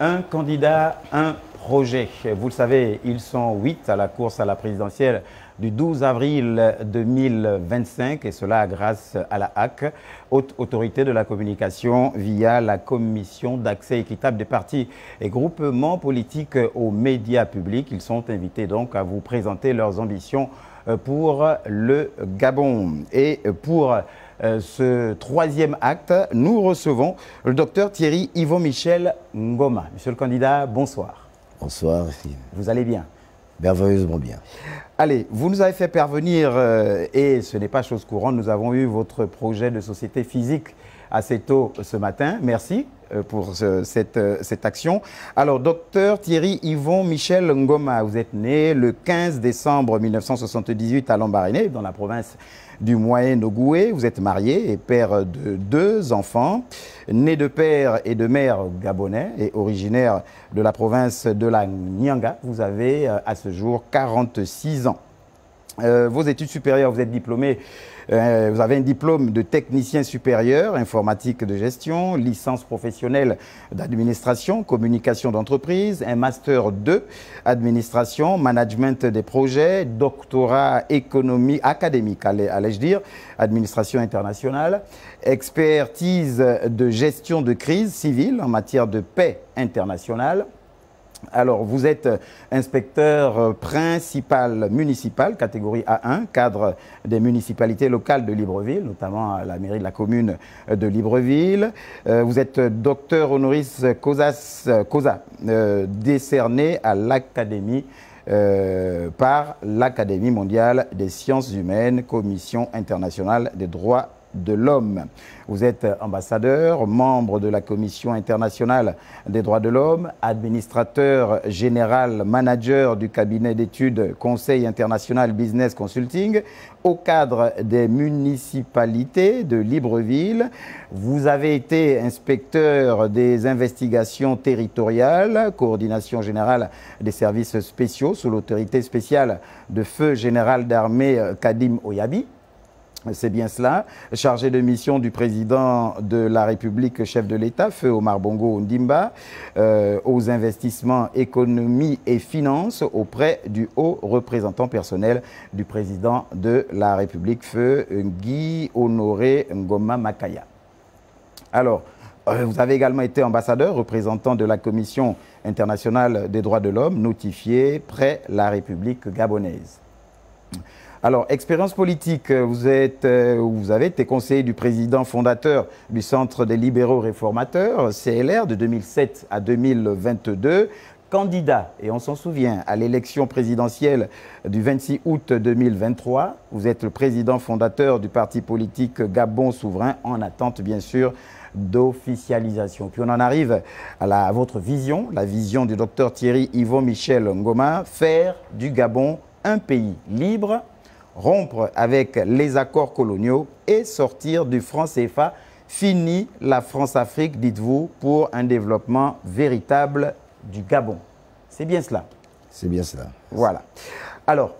Un candidat, un projet. Vous le savez, ils sont 8 à la course à la présidentielle du 12 avril 2025 et cela grâce à la HAC, Haute Autorité de la Communication, via la Commission d'accès équitable des partis et groupements politiques aux médias publics. Ils sont invités donc à vous présenter leurs ambitions pour le Gabon. Et pour ce troisième acte, nous recevons le docteur Thierry Yvon Michel Ngoma. Monsieur le candidat, bonsoir. Bonsoir. Vous allez bien? Merveilleusement bien. Allez, vous nous avez fait parvenir, et ce n'est pas chose courante, nous avons eu votre projet de société physique assez tôt ce matin. Merci pour cette action. Alors, docteur Thierry Yvon Michel Ngoma, vous êtes né le 15 décembre 1978 à Lambaréné, dans la province du Moyen-Ogoué. Vous êtes marié et père de 2 enfants, né de père et de mère gabonais et originaire de la province de la Nyanga. Vous avez à ce jour 46 ans. Vos études supérieures, vous êtes diplômé, vous avez un diplôme de technicien supérieur, informatique de gestion, licence professionnelle d'administration, communication d'entreprise, un master 2, administration, management des projets, doctorat économie académique, allais-je dire, administration internationale, expertise de gestion de crise civile en matière de paix internationale. Alors, vous êtes inspecteur principal municipal, catégorie A1, cadre des municipalités locales de Libreville, notamment à la mairie de la commune de Libreville. Vous êtes docteur honoris causa, décerné à l'Académie par l'Académie mondiale des sciences humaines, Commission internationale des droits de l'homme. Vous êtes ambassadeur, membre de la Commission internationale des droits de l'homme, administrateur général, manager du cabinet d'études Conseil international Business Consulting, au cadre des municipalités de Libreville. Vous avez été inspecteur des investigations territoriales, coordination générale des services spéciaux sous l'autorité spéciale de feu général d'armée Kadim Oyabi. C'est bien cela. Chargé de mission du président de la République, chef de l'État, feu Omar Bongo Ondimba, aux investissements, économie et finances auprès du haut représentant personnel du président de la République, feu Guy Honoré Ngoma Makaya. Alors, vous avez également été ambassadeur, représentant de la Commission internationale des droits de l'homme, notifié près la République gabonaise. Alors, expérience politique, vous avez été conseiller du président fondateur du Centre des libéraux réformateurs, CLR, de 2007 à 2022, candidat, et on s'en souvient, à l'élection présidentielle du 26 août 2023. Vous êtes le président fondateur du parti politique Gabon Souverain, en attente, bien sûr, d'officialisation. Puis on en arrive à votre vision, la vision du docteur Thierry Yvon Michel Ngoma, faire du Gabon un pays libre, rompre avec les accords coloniaux et sortir du franc CFA. Fini la France-Afrique, dites-vous, pour un développement véritable du Gabon. C'est bien cela? C'est bien cela. Voilà. Alors,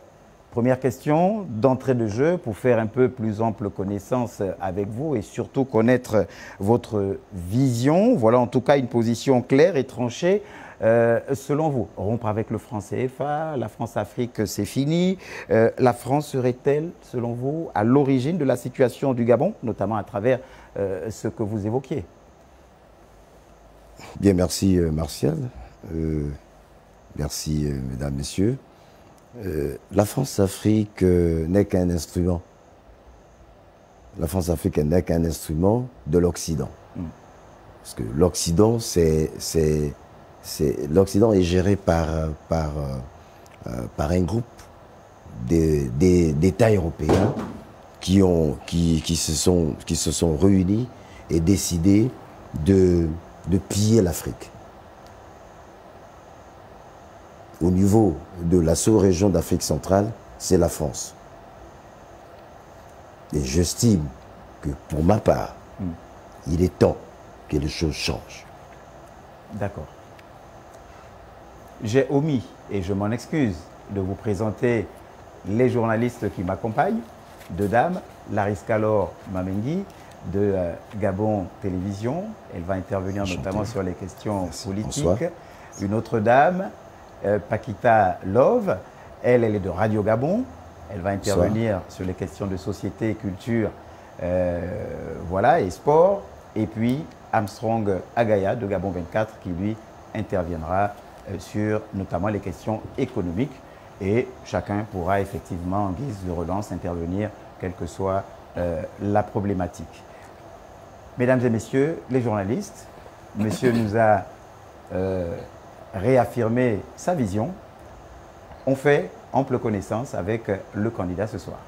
première question d'entrée de jeu pour faire un peu plus ample connaissance avec vous et surtout connaître votre vision. Voilà en tout cas une position claire et tranchée. Selon vous, rompre avec le franc CFA, la France-Afrique, c'est fini. La France serait-elle, selon vous, à l'origine de la situation du Gabon, notamment à travers ce que vous évoquiez? Bien, merci Martial. Merci mesdames, messieurs. La France-Afrique n'est qu'un instrument. La France-Afrique n'est qu'un instrument de l'Occident. Parce que l'Occident, l'Occident est géré par un groupe d'États européens qui se sont réunis et décidé de piller l'Afrique. Au niveau de la sous-région d'Afrique centrale, c'est la France. Et j'estime que, pour ma part, il est temps que les choses changent. D'accord. J'ai omis, et je m'en excuse, de vous présenter les journalistes qui m'accompagnent, 2 dames, Laris Kalor Mamengi, de Gabon Télévision. Elle va intervenir notamment sur les questions politiques. Bonsoir. Une autre dame, Paquita Love, elle est de Radio Gabon. Elle va intervenir sur les questions de société, culture, voilà, et sport. Et puis Armstrong Agaya de Gabon 24 qui lui interviendra sur notamment les questions économiques. Et chacun pourra effectivement, en guise de relance, intervenir, quelle que soit la problématique. Mesdames et messieurs, les journalistes, monsieur nous a réaffirmé sa vision. On fait ample connaissance avec le candidat ce soir.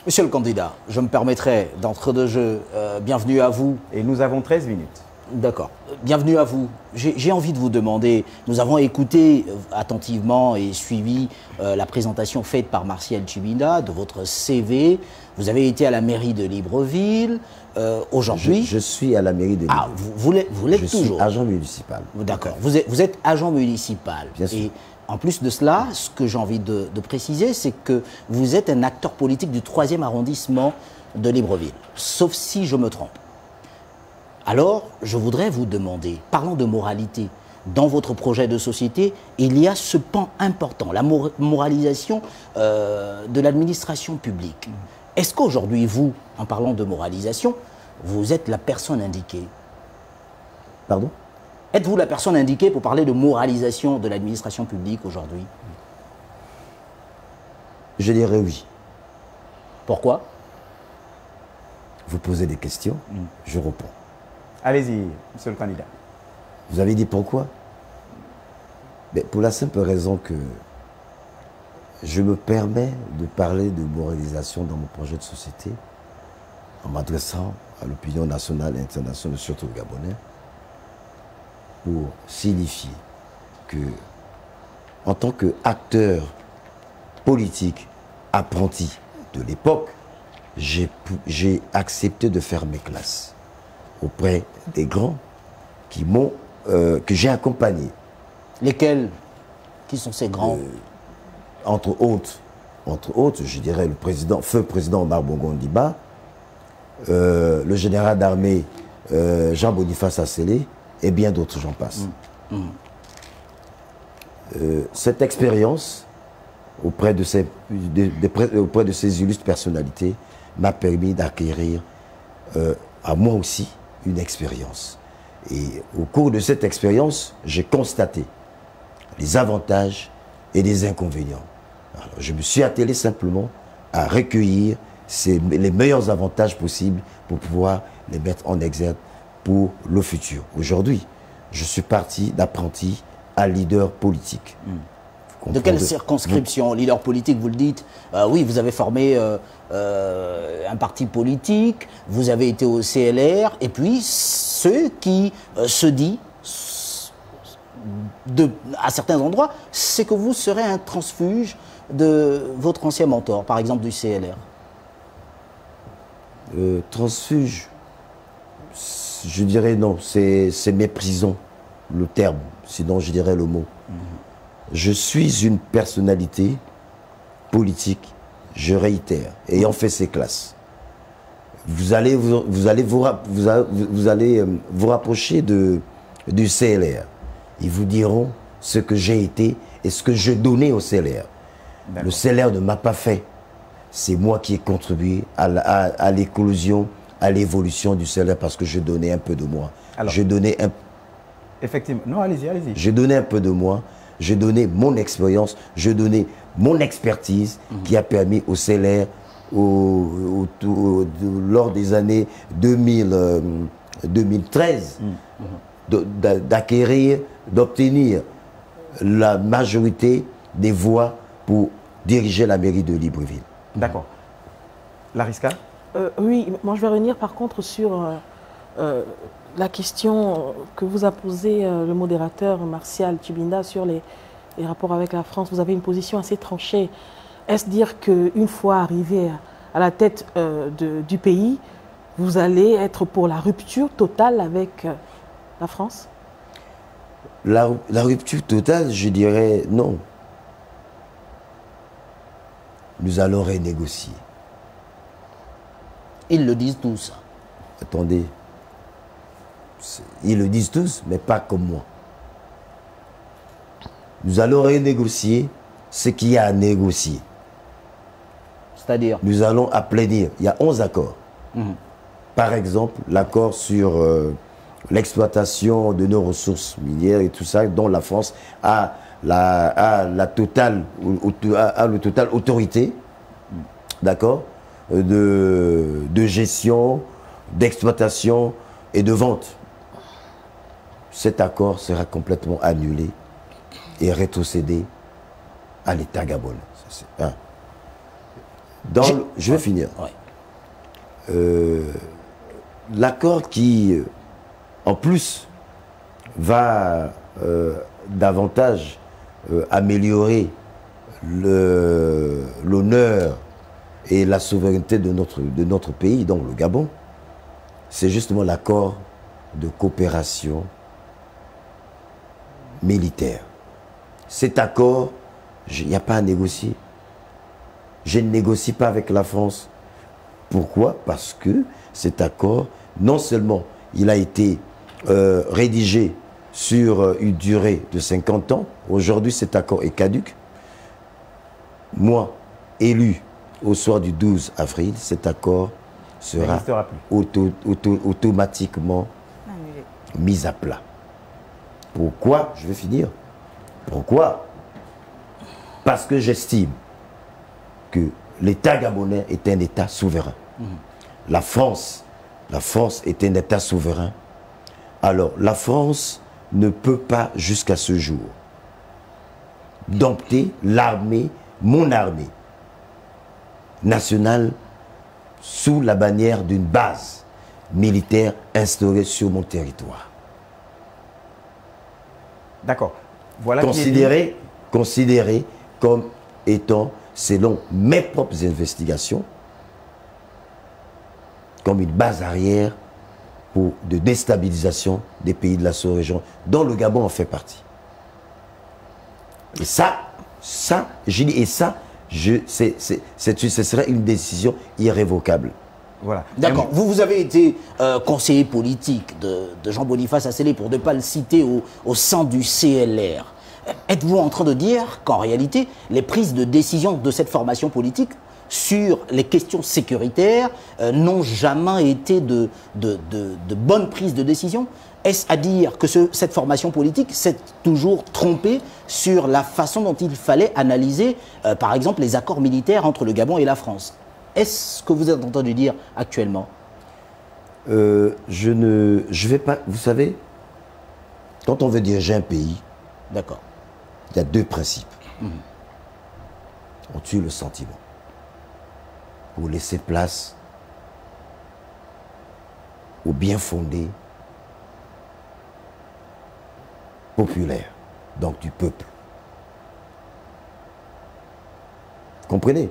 Monsieur le candidat, je me permettrai d'entre deux jeux, bienvenue à vous. Et nous avons 13 minutes. D'accord. Bienvenue à vous. J'ai envie de vous demander, nous avons écouté attentivement et suivi la présentation faite par Martial Tchibinda de votre CV. Vous avez été à la mairie de Libreville. Aujourd'hui... Je suis à la mairie de Libreville. Ah, vous l'êtes toujours. Je suis agent municipal. D'accord. Vous êtes agent municipal. Bien sûr. Et en plus de cela, ce que j'ai envie de préciser, c'est que vous êtes un acteur politique du 3e arrondissement de Libreville. Sauf si je me trompe. Alors, je voudrais vous demander, parlant de moralité, dans votre projet de société, il y a ce pan important, la moralisation de l'administration publique. Est-ce qu'aujourd'hui, vous, en parlant de moralisation, vous êtes la personne indiquée? Pardon? Êtes-vous la personne indiquée pour parler de moralisation de l'administration publique aujourd'hui? Je dirais oui. Pourquoi? Vous posez des questions, je réponds. Allez-y, monsieur le candidat. Vous avez dit pourquoi? Mais pour la simple raison que je me permets de parler de moralisation dans mon projet de société en m'adressant à l'opinion nationale et internationale, surtout aux Gabonais, pour signifier que, en tant qu'acteur politique apprenti de l'époque, j'ai accepté de faire mes classes auprès des grands qui m'ont, que j'ai accompagnés. Lesquels? Qui sont ces grands? Entre autres, je dirais le président, feu président Omar Bongo Ondimba, le général d'armée Jean-Boniface Assélé, et bien d'autres, j'en passe. Cette expérience auprès de ces illustres personnalités m'a permis d'acquérir à moi aussi une expérience. Et au cours de cette expérience, j'ai constaté les avantages et les inconvénients. Alors, je me suis attelé simplement à recueillir les meilleurs avantages possibles pour pouvoir les mettre en exergue pour le futur. Aujourd'hui, je suis parti d'apprenti à leader politique. De quelle circonscription? Leader politique, vous le dites. Oui, vous avez formé un parti politique, vous avez été au CLR, et puis ceux qui se disent, à certains endroits, c'est que vous serez un transfuge de votre ancien mentor, par exemple du CLR. Transfuge, je dirais non, c'est méprisant le terme, sinon je dirais le mot. Je suis une personnalité politique, je réitère, ayant fait ces classes. Vous allez vous rapprocher du CLR. Ils vous diront ce que j'ai été et ce que je donnais au CLR. Le CLR ne m'a pas fait. C'est moi qui ai contribué à l'éclosion, à l'évolution du CLR parce que je donnais un peu de moi. Alors, je donnais un... Effectivement. Non, allez-y, allez-y. Je donnais un peu de moi. Je donnais mon expérience, je donnais mon expertise qui a permis au CLR, lors des années 2013, d'acquérir, d'obtenir la majorité des voix pour diriger la mairie de Libreville. D'accord. Lariska? Oui, moi je vais revenir par contre sur la question que vous a posée le modérateur Martial Tchibinda sur les rapports avec la France. Vous avez une position assez tranchée. Est-ce dire qu'une fois arrivé à la tête du pays, vous allez être pour la rupture totale avec la France? La rupture totale, je dirais non. Nous allons renégocier. Ils le disent tous. attendez, ils le disent tous, mais pas comme moi. Nous allons renégocier ce qu'il y a à négocier. C'est-à-dire? Nous allons aplanir. Il y a 11 accords. Par exemple, l'accord sur l'exploitation de nos ressources minières et tout ça, dont la France a la totale autorité, d'accord, de gestion, d'exploitation et de vente. Cet accord sera complètement annulé et rétrocédé à l'État gabonais. Je vais finir. L'accord qui, en plus, va davantage améliorer l'honneur et la souveraineté de notre pays, donc le Gabon, c'est justement l'accord de coopération militaire. Cet accord, il n'y a pas à négocier. Je ne négocie pas avec la France. Pourquoi? Parce que cet accord, non seulement il a été rédigé sur une durée de 50 ans, aujourd'hui cet accord est caduc. Moi, élu au soir du 12 avril, cet accord sera automatiquement mis à plat. Pourquoi? Je vais finir. Pourquoi? Parce que j'estime que l'État gabonais est un État souverain. La France est un État souverain. Alors, la France ne peut pas, jusqu'à ce jour, dompter l'armée, mon armée nationale, sous la bannière d'une base militaire instaurée sur mon territoire. D'accord. Voilà considéré comme étant, selon mes propres investigations, comme une base arrière de déstabilisation des pays de la sous-région, dont le Gabon en fait partie. Et ce serait une décision irrévocable. Voilà. D'accord. Vous avez été conseiller politique de Jean-Boniface Asselé, pour ne pas le citer, au sein du CLR. Êtes-vous en train de dire qu'en réalité, les prises de décision de cette formation politique sur les questions sécuritaires n'ont jamais été de bonnes prises de décision? Est-ce à dire que cette formation politique s'est toujours trompée sur la façon dont il fallait analyser, par exemple, les accords militaires entre le Gabon et la France? Est-ce ce que vous êtes en train de dire actuellement? Je vais pas... Vous savez, quand on veut diriger un pays, d'accord, il y a deux principes. On tue le sentiment pour laisser place au bien fondé populaire, donc du peuple. Comprenez?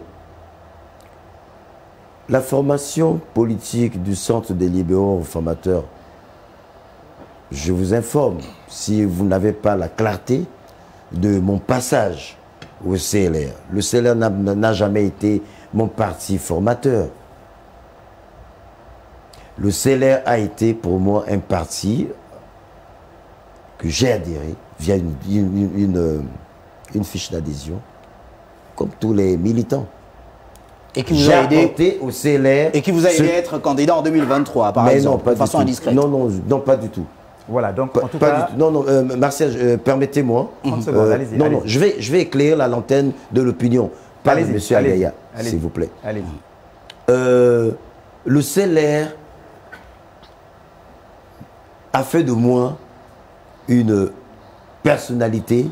La formation politique du Centre des libéraux formateurs, je vous informe, si vous n'avez pas la clarté de mon passage au CLR. Le CLR n'a jamais été mon parti formateur. Le CLR a été pour moi un parti que j'ai adhéré via une fiche d'adhésion, comme tous les militants. Et qui vous a aidé au CLR. Et qui vous a aidé à être candidat en 2023, par exemple, de façon indiscrète. Non, pas du tout. Voilà, donc en tout cas... Non, Martial, permettez-moi. 30 secondes, allez-y. Non, je vais éclairer la lanterne de l'opinion. Pas de M. Agaya, s'il vous plaît. Allez-y. Le CLR a fait de moi une personnalité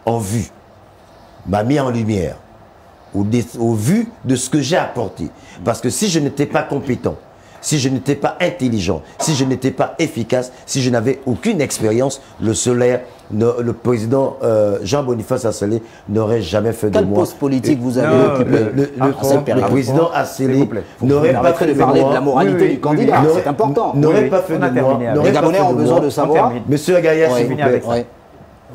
en vue, m'a mis en lumière, au vu de ce que j'ai apporté. Parce que si je n'étais pas compétent, si je n'étais pas intelligent, si je n'étais pas efficace, si je n'avais aucune expérience, le président Jean-Boniface Asselé n'aurait jamais fait de moi. Quel poste politique vous avez occupé le président Asselé n'aurait pas fait de parler moi. de la moralité du candidat, c'est important. N'aurait pas fait de moi. Les Gabonais ont besoin de savoir. Monsieur Agaya, s'il vous plaît,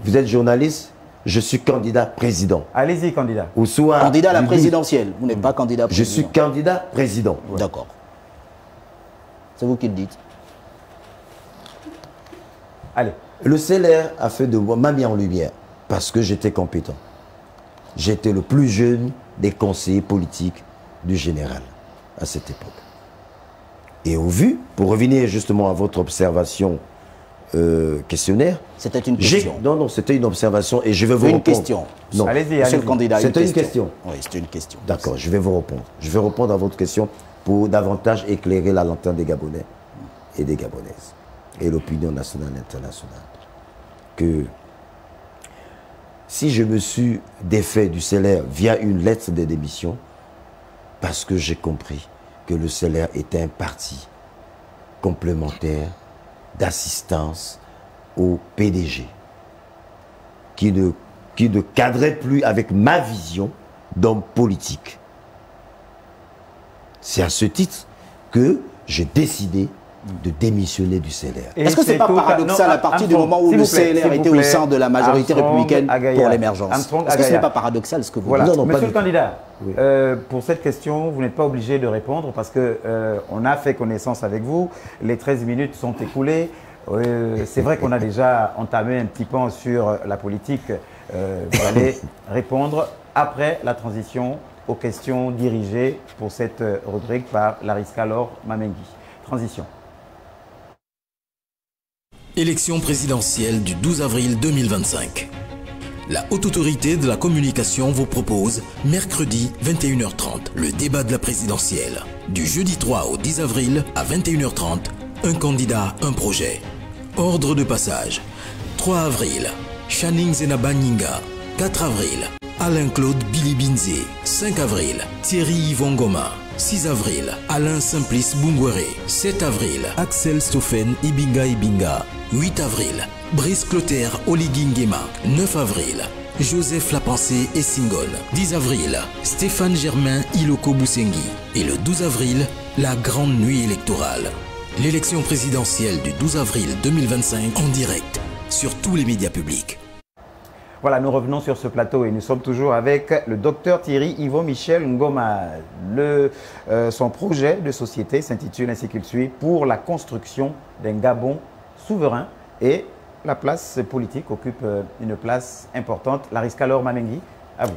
vous êtes journaliste, je suis candidat président. Allez-y, candidat. Candidat à la présidentielle, vous n'êtes pas candidat président. Je suis candidat président. D'accord. C'est vous qui le dites. Allez. Le CLR a fait de moi, m'a mis en lumière parce que j'étais compétent. J'étais le plus jeune des conseillers politiques du général à cette époque. Et au vu, pour revenir justement à votre observation questionnaire. C'était une question. Non, c'était une observation et je vais vous répondre. Une question. Non. Allez-y, Monsieur le candidat, c'était une question. Oui, c'était une question. D'accord, je vais vous répondre. Je vais répondre à votre question pour davantage éclairer la lanterne des Gabonais et des Gabonaises et l'opinion nationale et internationale. Que si je me suis défait du CLR via une lettre de démission, parce que j'ai compris que le CLR était un parti complémentaire d'assistance au PDG, qui ne cadrait plus avec ma vision d'homme politique. C'est à ce titre que j'ai décidé de démissionner du CLR. Est-ce que ce n'est pas paradoxal à partir du moment où le CLR était au sein de la majorité républicaine pour l'émergence? Est-ce que ce n'est pas paradoxal ce que vous voilà. dites? Non, Monsieur le candidat, oui. pour cette question, vous n'êtes pas obligé de répondre parce qu'on a fait connaissance avec vous. Les 13 minutes sont écoulées. C'est vrai qu'on a déjà entamé un petit pan sur la politique. Vous allez répondre après la transition aux questions dirigées pour cette rubrique par Lariska Laure Mamengi. Transition. Élection présidentielle du 12 avril 2025. La Haute Autorité de la Communication vous propose, mercredi 21h30, le débat de la présidentielle. Du jeudi 3 au 10 avril à 21h30, un candidat, un projet. Ordre de passage. 3 avril, Channing Zenaba Nyinga. 4 avril, Alain-Claude Bilibinze. 5 avril, Thierry Yvon Goma. 6 avril, Alain Simplice Bungwere. 7 avril, Axel Stoffen Ibinga Ibinga. 8 avril, Brice Clotaire Oligingema. 9 avril, Joseph Lapensée Essingol. 10 avril, Stéphane Germain Iloko Boussengi. Et le 12 avril, la grande nuit électorale. L'élection présidentielle du 12 avril 2025 en direct sur tous les médias publics. Voilà, nous revenons sur ce plateau et nous sommes toujours avec le docteur Thierry Yvon Michel Ngoma. Son projet de société s'intitule ainsi qu'il suit « Pour la construction d'un Gabon souverain » et la place politique occupe une place importante. Lariska Laure Mamengi, à vous.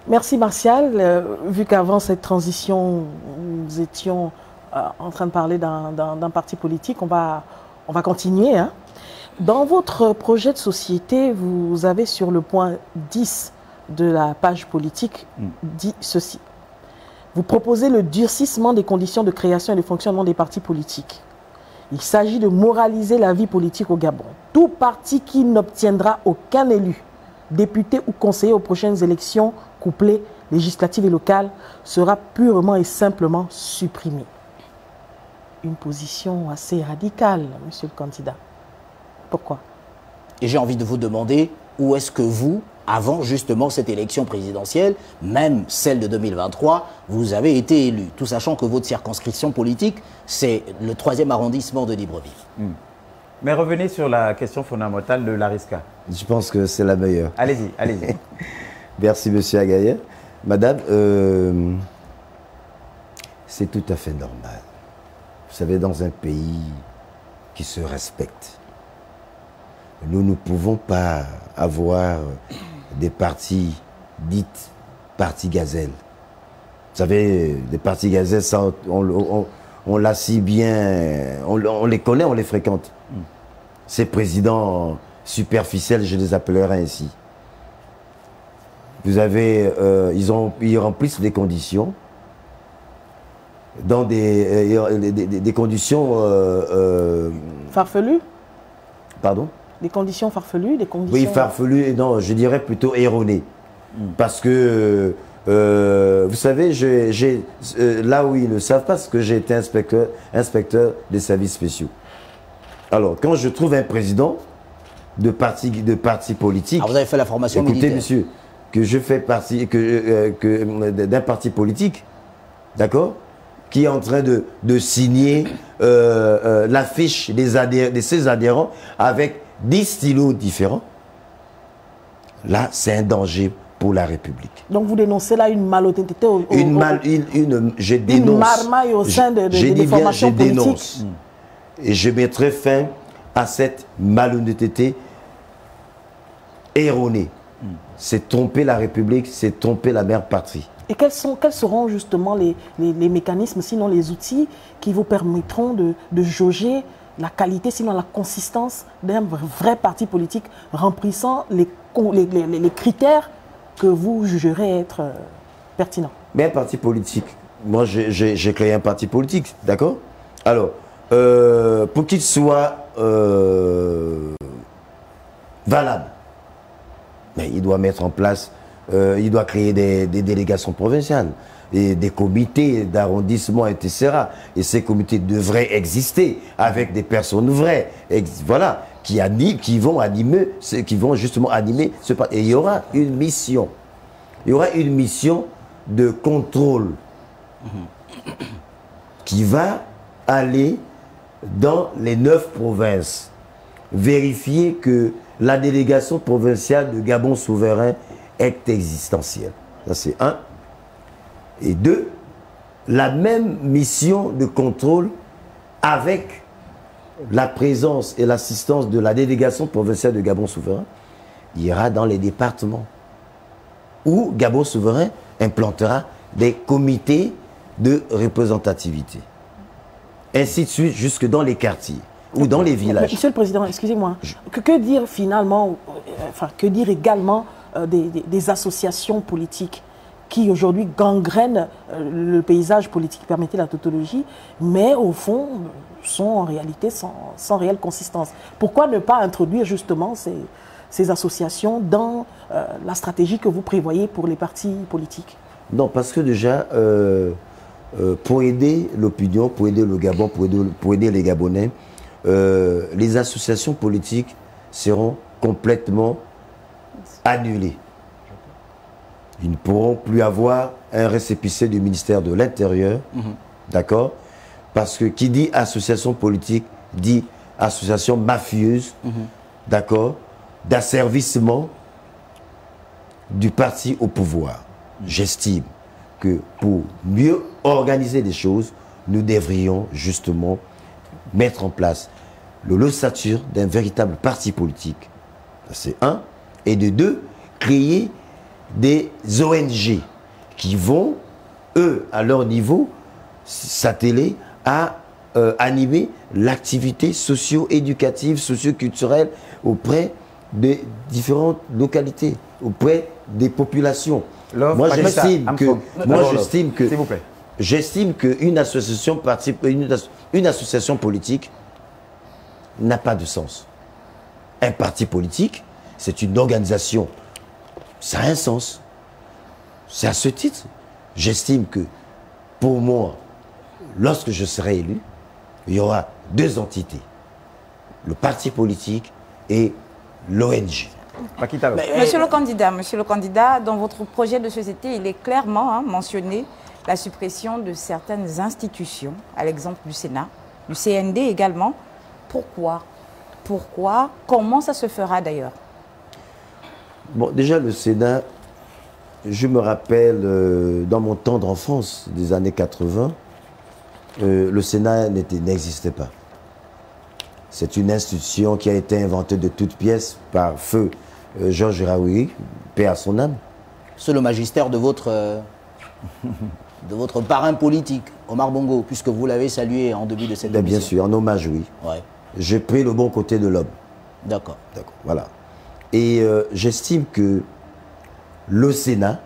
Merci Martial. Vu qu'avant cette transition, nous étions en train de parler d'un parti politique, on va continuer. Hein. Dans votre projet de société, vous avez sur le point 10 de la page politique dit ceci. Vous proposez le durcissement des conditions de création et de fonctionnement des partis politiques. Il s'agit de moraliser la vie politique au Gabon. Tout parti qui n'obtiendra aucun élu, député ou conseiller aux prochaines élections couplées, législatives et locales, sera purement et simplement supprimé. Une position assez radicale, monsieur le candidat. Pourquoi? Et j'ai envie de vous demander où est-ce que vous, avant justement cette élection présidentielle, même celle de 2023, vous avez été élu, tout sachant que votre circonscription politique, c'est le 3e arrondissement de Libreville. Mais revenez sur la question fondamentale de Lariska. Je pense que c'est la meilleure. Allez-y, allez-y. Merci, monsieur Agaïa. Madame, c'est tout à fait normal. Vous savez, dans un pays qui se respecte, nous ne pouvons pas avoir des partis dites partis gazelles. Vous savez, des partis gazelles, ça, on l'a si bien, on les connaît, on les fréquente. Ces présidents superficiels, je les appellerai ainsi. Vous avez, ils remplissent des conditions, dans des conditions... farfelues? Pardon? Des conditions farfelues, des conditions... Oui, farfelues, non, je dirais plutôt erronées. Parce que, vous savez, là où ils ne savent pas, c'est que j'ai été inspecteur des services spéciaux. Alors, quand je trouve un président de parti politique... Ah, vous avez fait la formation militaire. Écoutez, monsieur, que je fais partie d'un parti politique, d'accord, qui est en train de signer l'affiche de ses adhérents avec 10 stylos différents. Là, c'est un danger pour la République. Donc vous dénoncez là une malhonnêteté Je dénonce. Une marmaille au sein des formations politiques. Je dénonce. Et je mettrai fin à cette malhonnêteté erronée. C'est tromper la République, c'est tromper la mère patrie. Et quels seront justement les mécanismes, sinon les outils, qui vous permettront de jauger la qualité, sinon la consistance d'un vrai parti politique remplissant les critères que vous jugerez être pertinents? Mais un parti politique, moi j'ai créé un parti politique, d'accord? Alors, pour qu'il soit valable, mais il doit mettre en place, il doit créer des délégations provinciales, et des comités d'arrondissement, etc. Et ces comités devraient exister avec des personnes vraies, voilà, qui vont justement animer ce parti. Et il y aura une mission. Il y aura une mission de contrôle qui va aller dans les 9 provinces, vérifier que la délégation provinciale de Gabon souverain est existentielle. Ça, c'est un. Et deux, la même mission de contrôle avec la présence et l'assistance de la délégation provinciale de Gabon souverain ira dans les départements où Gabon souverain implantera des comités de représentativité. Ainsi de suite, jusque dans les quartiers ou dans les villages. Monsieur le Président, excusez-moi, que dire finalement, que dire également des associations politiques qui aujourd'hui gangrènent le paysage politique, permettez la tautologie, mais au fond sont en réalité sans réelle consistance. Pourquoi ne pas introduire justement ces associations dans la stratégie que vous prévoyez pour les partis politiques? Non, parce que déjà, pour aider l'opinion, pour aider le Gabon, pour aider les Gabonais, les associations politiques seront complètement annulées. Ils ne pourront plus avoir un récépissé du ministère de l'Intérieur, d'accord? Parce que qui dit association politique dit association mafieuse, d'accord? D'asservissement du parti au pouvoir. J'estime que pour mieux organiser les choses, nous devrions justement mettre en place l'ossature d'un véritable parti politique. C'est un. Et de deux, créer des ONG qui vont, eux, à leur niveau, s'atteler à animer l'activité socio-éducative, socio-culturelle auprès des différentes localités, auprès des populations. Moi, j'estime qu'une association politique n'a pas de sens. Un parti politique, c'est une organisation. Ça a un sens. C'est à ce titre, j'estime que, pour moi, lorsque je serai élu, il y aura deux entités. Le parti politique et l'ONG. Monsieur le candidat, dans votre projet de société, il est clairement mentionné la suppression de certaines institutions, à l'exemple du Sénat, du CND également. Pourquoi? Comment ça se fera d'ailleurs? Bon, déjà le Sénat, je me rappelle dans mon temps d'enfance des années 80, le Sénat n'existait pas. C'est une institution qui a été inventée de toutes pièces par feu Georges Raoui, paix à son âme. C'est le magistère de votre parrain politique, Omar Bongo, puisque vous l'avez salué en début de cette émission. Bien sûr, en hommage, oui. Ouais. J'ai pris le bon côté de l'homme. D'accord. D'accord, voilà. Et j'estime que le Sénat,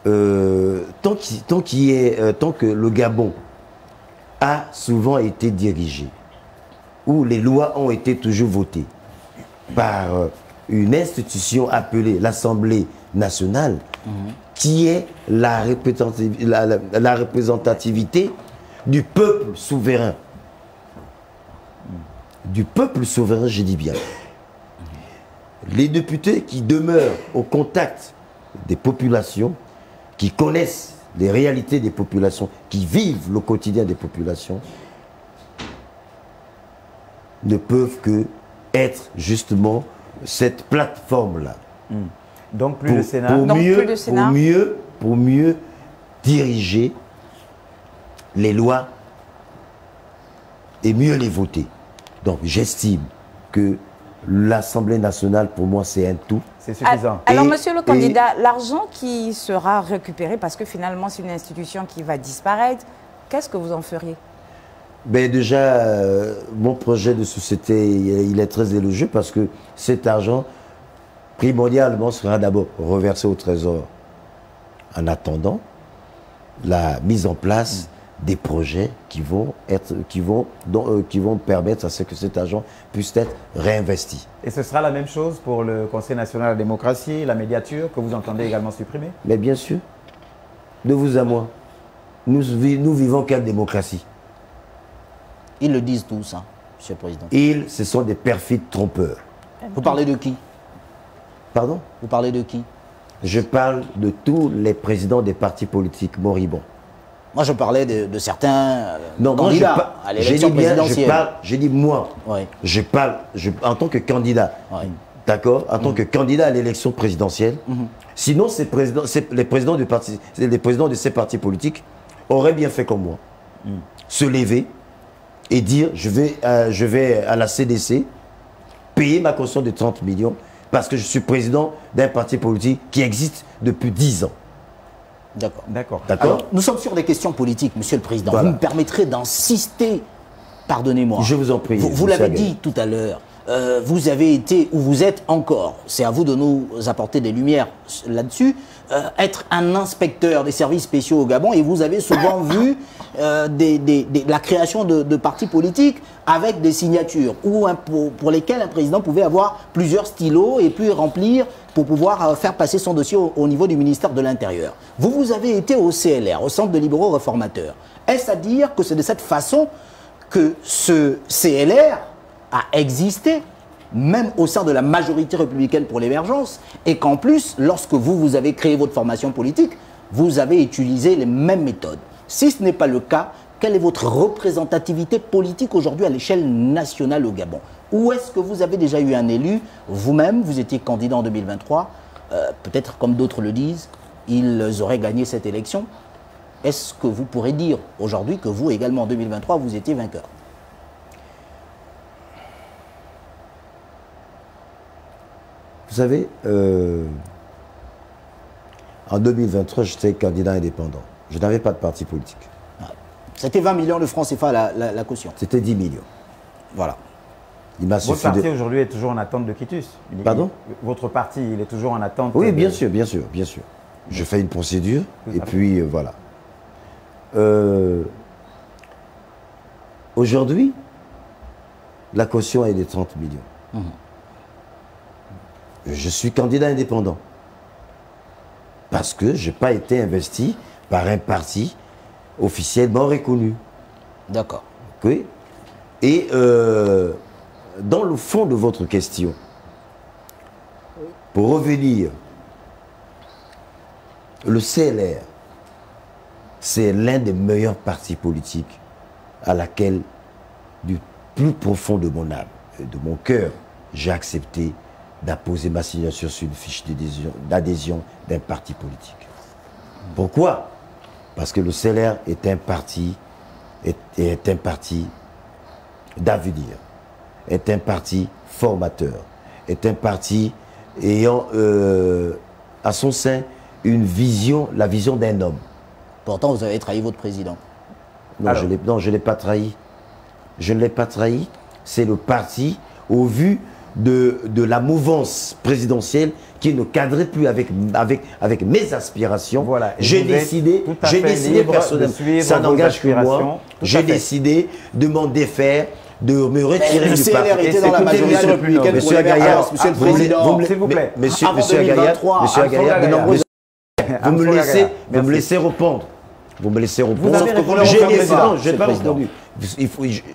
tant que le Gabon a souvent été dirigé, où les lois ont été toujours votées par une institution appelée l'Assemblée nationale, qui est la représentativité du peuple souverain. Du peuple souverain, je dis bien. Les députés qui demeurent au contact des populations, qui connaissent les réalités des populations, qui vivent le quotidien des populations, ne peuvent que être justement cette plateforme-là. Donc plus de Sénat. Pour mieux diriger les lois et mieux les voter. Donc j'estime que l'Assemblée nationale, pour moi, c'est un tout. C'est suffisant. Alors, monsieur le candidat, l'argent qui sera récupéré, parce que finalement, c'est une institution qui va disparaître, qu'est-ce que vous en feriez? Ben déjà, mon projet de société, il est très élogieux parce que cet argent, primordialement, sera d'abord reversé au Trésor en attendant la mise en place des projets qui vont permettre à ce que cet argent puisse être réinvesti. Et ce sera la même chose pour le Conseil national de la démocratie, la médiature, que vous entendez également supprimer? Mais bien sûr, de vous à moi, nous vivons quelle démocratie? Ils le disent tous, hein, Monsieur le Président. Ce sont des perfides trompeurs. Vous parlez de qui? Pardon? Vous parlez de qui? Je parle de tous les présidents des partis politiques moribonds. Moi, je parlais de certains candidats à l'élection présidentielle. J'ai dit moi. Oui. Je parle en tant que candidat. Oui. D'accord? En tant que candidat à l'élection présidentielle. Sinon, les présidents de ces partis politiques auraient bien fait comme moi. Se lever et dire je vais à la CDC payer ma caution de 30 millions parce que je suis président d'un parti politique qui existe depuis 10 ans. D'accord. D'accord. Nous sommes sur des questions politiques, Monsieur le Président. Voilà. Vous me permettrez d'insister, pardonnez-moi. Je vous en prie. Vous l'avez dit tout à l'heure, vous avez été, ou vous êtes encore, c'est à vous de nous apporter des lumières là-dessus, être un inspecteur des services spéciaux au Gabon, et vous avez souvent vu la création de partis politiques avec des signatures, pour lesquelles un président pouvait avoir plusieurs stylos et puis remplir pour pouvoir faire passer son dossier au niveau du ministère de l'Intérieur. Vous avez été au CLR, au Centre de libéraux réformateurs. Est-ce à dire que c'est de cette façon que ce CLR a existé, même au sein de la majorité républicaine pour l'émergence, et qu'en plus, lorsque vous avez créé votre formation politique, vous avez utilisé les mêmes méthodes? Si ce n'est pas le cas, quelle est votre représentativité politique aujourd'hui à l'échelle nationale au Gabon? Ou est-ce que vous avez déjà eu un élu? Vous-même, vous étiez candidat en 2023, peut-être comme d'autres le disent, ils auraient gagné cette élection. Est-ce que vous pourrez dire aujourd'hui que vous également en 2023, vous étiez vainqueur? Vous savez, en 2023, j'étais candidat indépendant. Je n'avais pas de parti politique. C'était 20 millions de francs CFA la caution. C'était 10 millions. Voilà. Votre parti aujourd'hui est toujours en attente de quitus. Pardon? Votre parti, il est toujours en attente. Oui, bien sûr. Je fais une procédure et puis voilà. Aujourd'hui, la caution est de 30 millions. Je suis candidat indépendant parce que je n'ai pas été investi par un parti officiellement reconnu. D'accord. Oui. Et dans le fond de votre question, pour revenir, le CLR, c'est l'un des meilleurs partis politiques à laquelle, du plus profond de mon âme et de mon cœur, j'ai accepté d'apposer ma signature sur une fiche d'adhésion d'un parti politique. Pourquoi? Parce que le CLR est un parti d'avenir, est un parti formateur, est un parti ayant à son sein la vision d'un homme. Pourtant, vous avez trahi votre président. Non, je ne l'ai pas trahi. Je ne l'ai pas trahi. C'est le parti, au vu de la mouvance présidentielle, qui ne cadrait plus avec mes aspirations. Voilà. J'ai décidé personnellement, ça n'engage que moi, j'ai décidé de m'en défaire, de me retirer du parti. Le CLR était dans la majorité républicaine pour l'émergence, Monsieur le Président. S'il vous plaît. Monsieur Agayat, vous me laissez répondre. Vous me laissez répondre. Je n'ai pas répondu.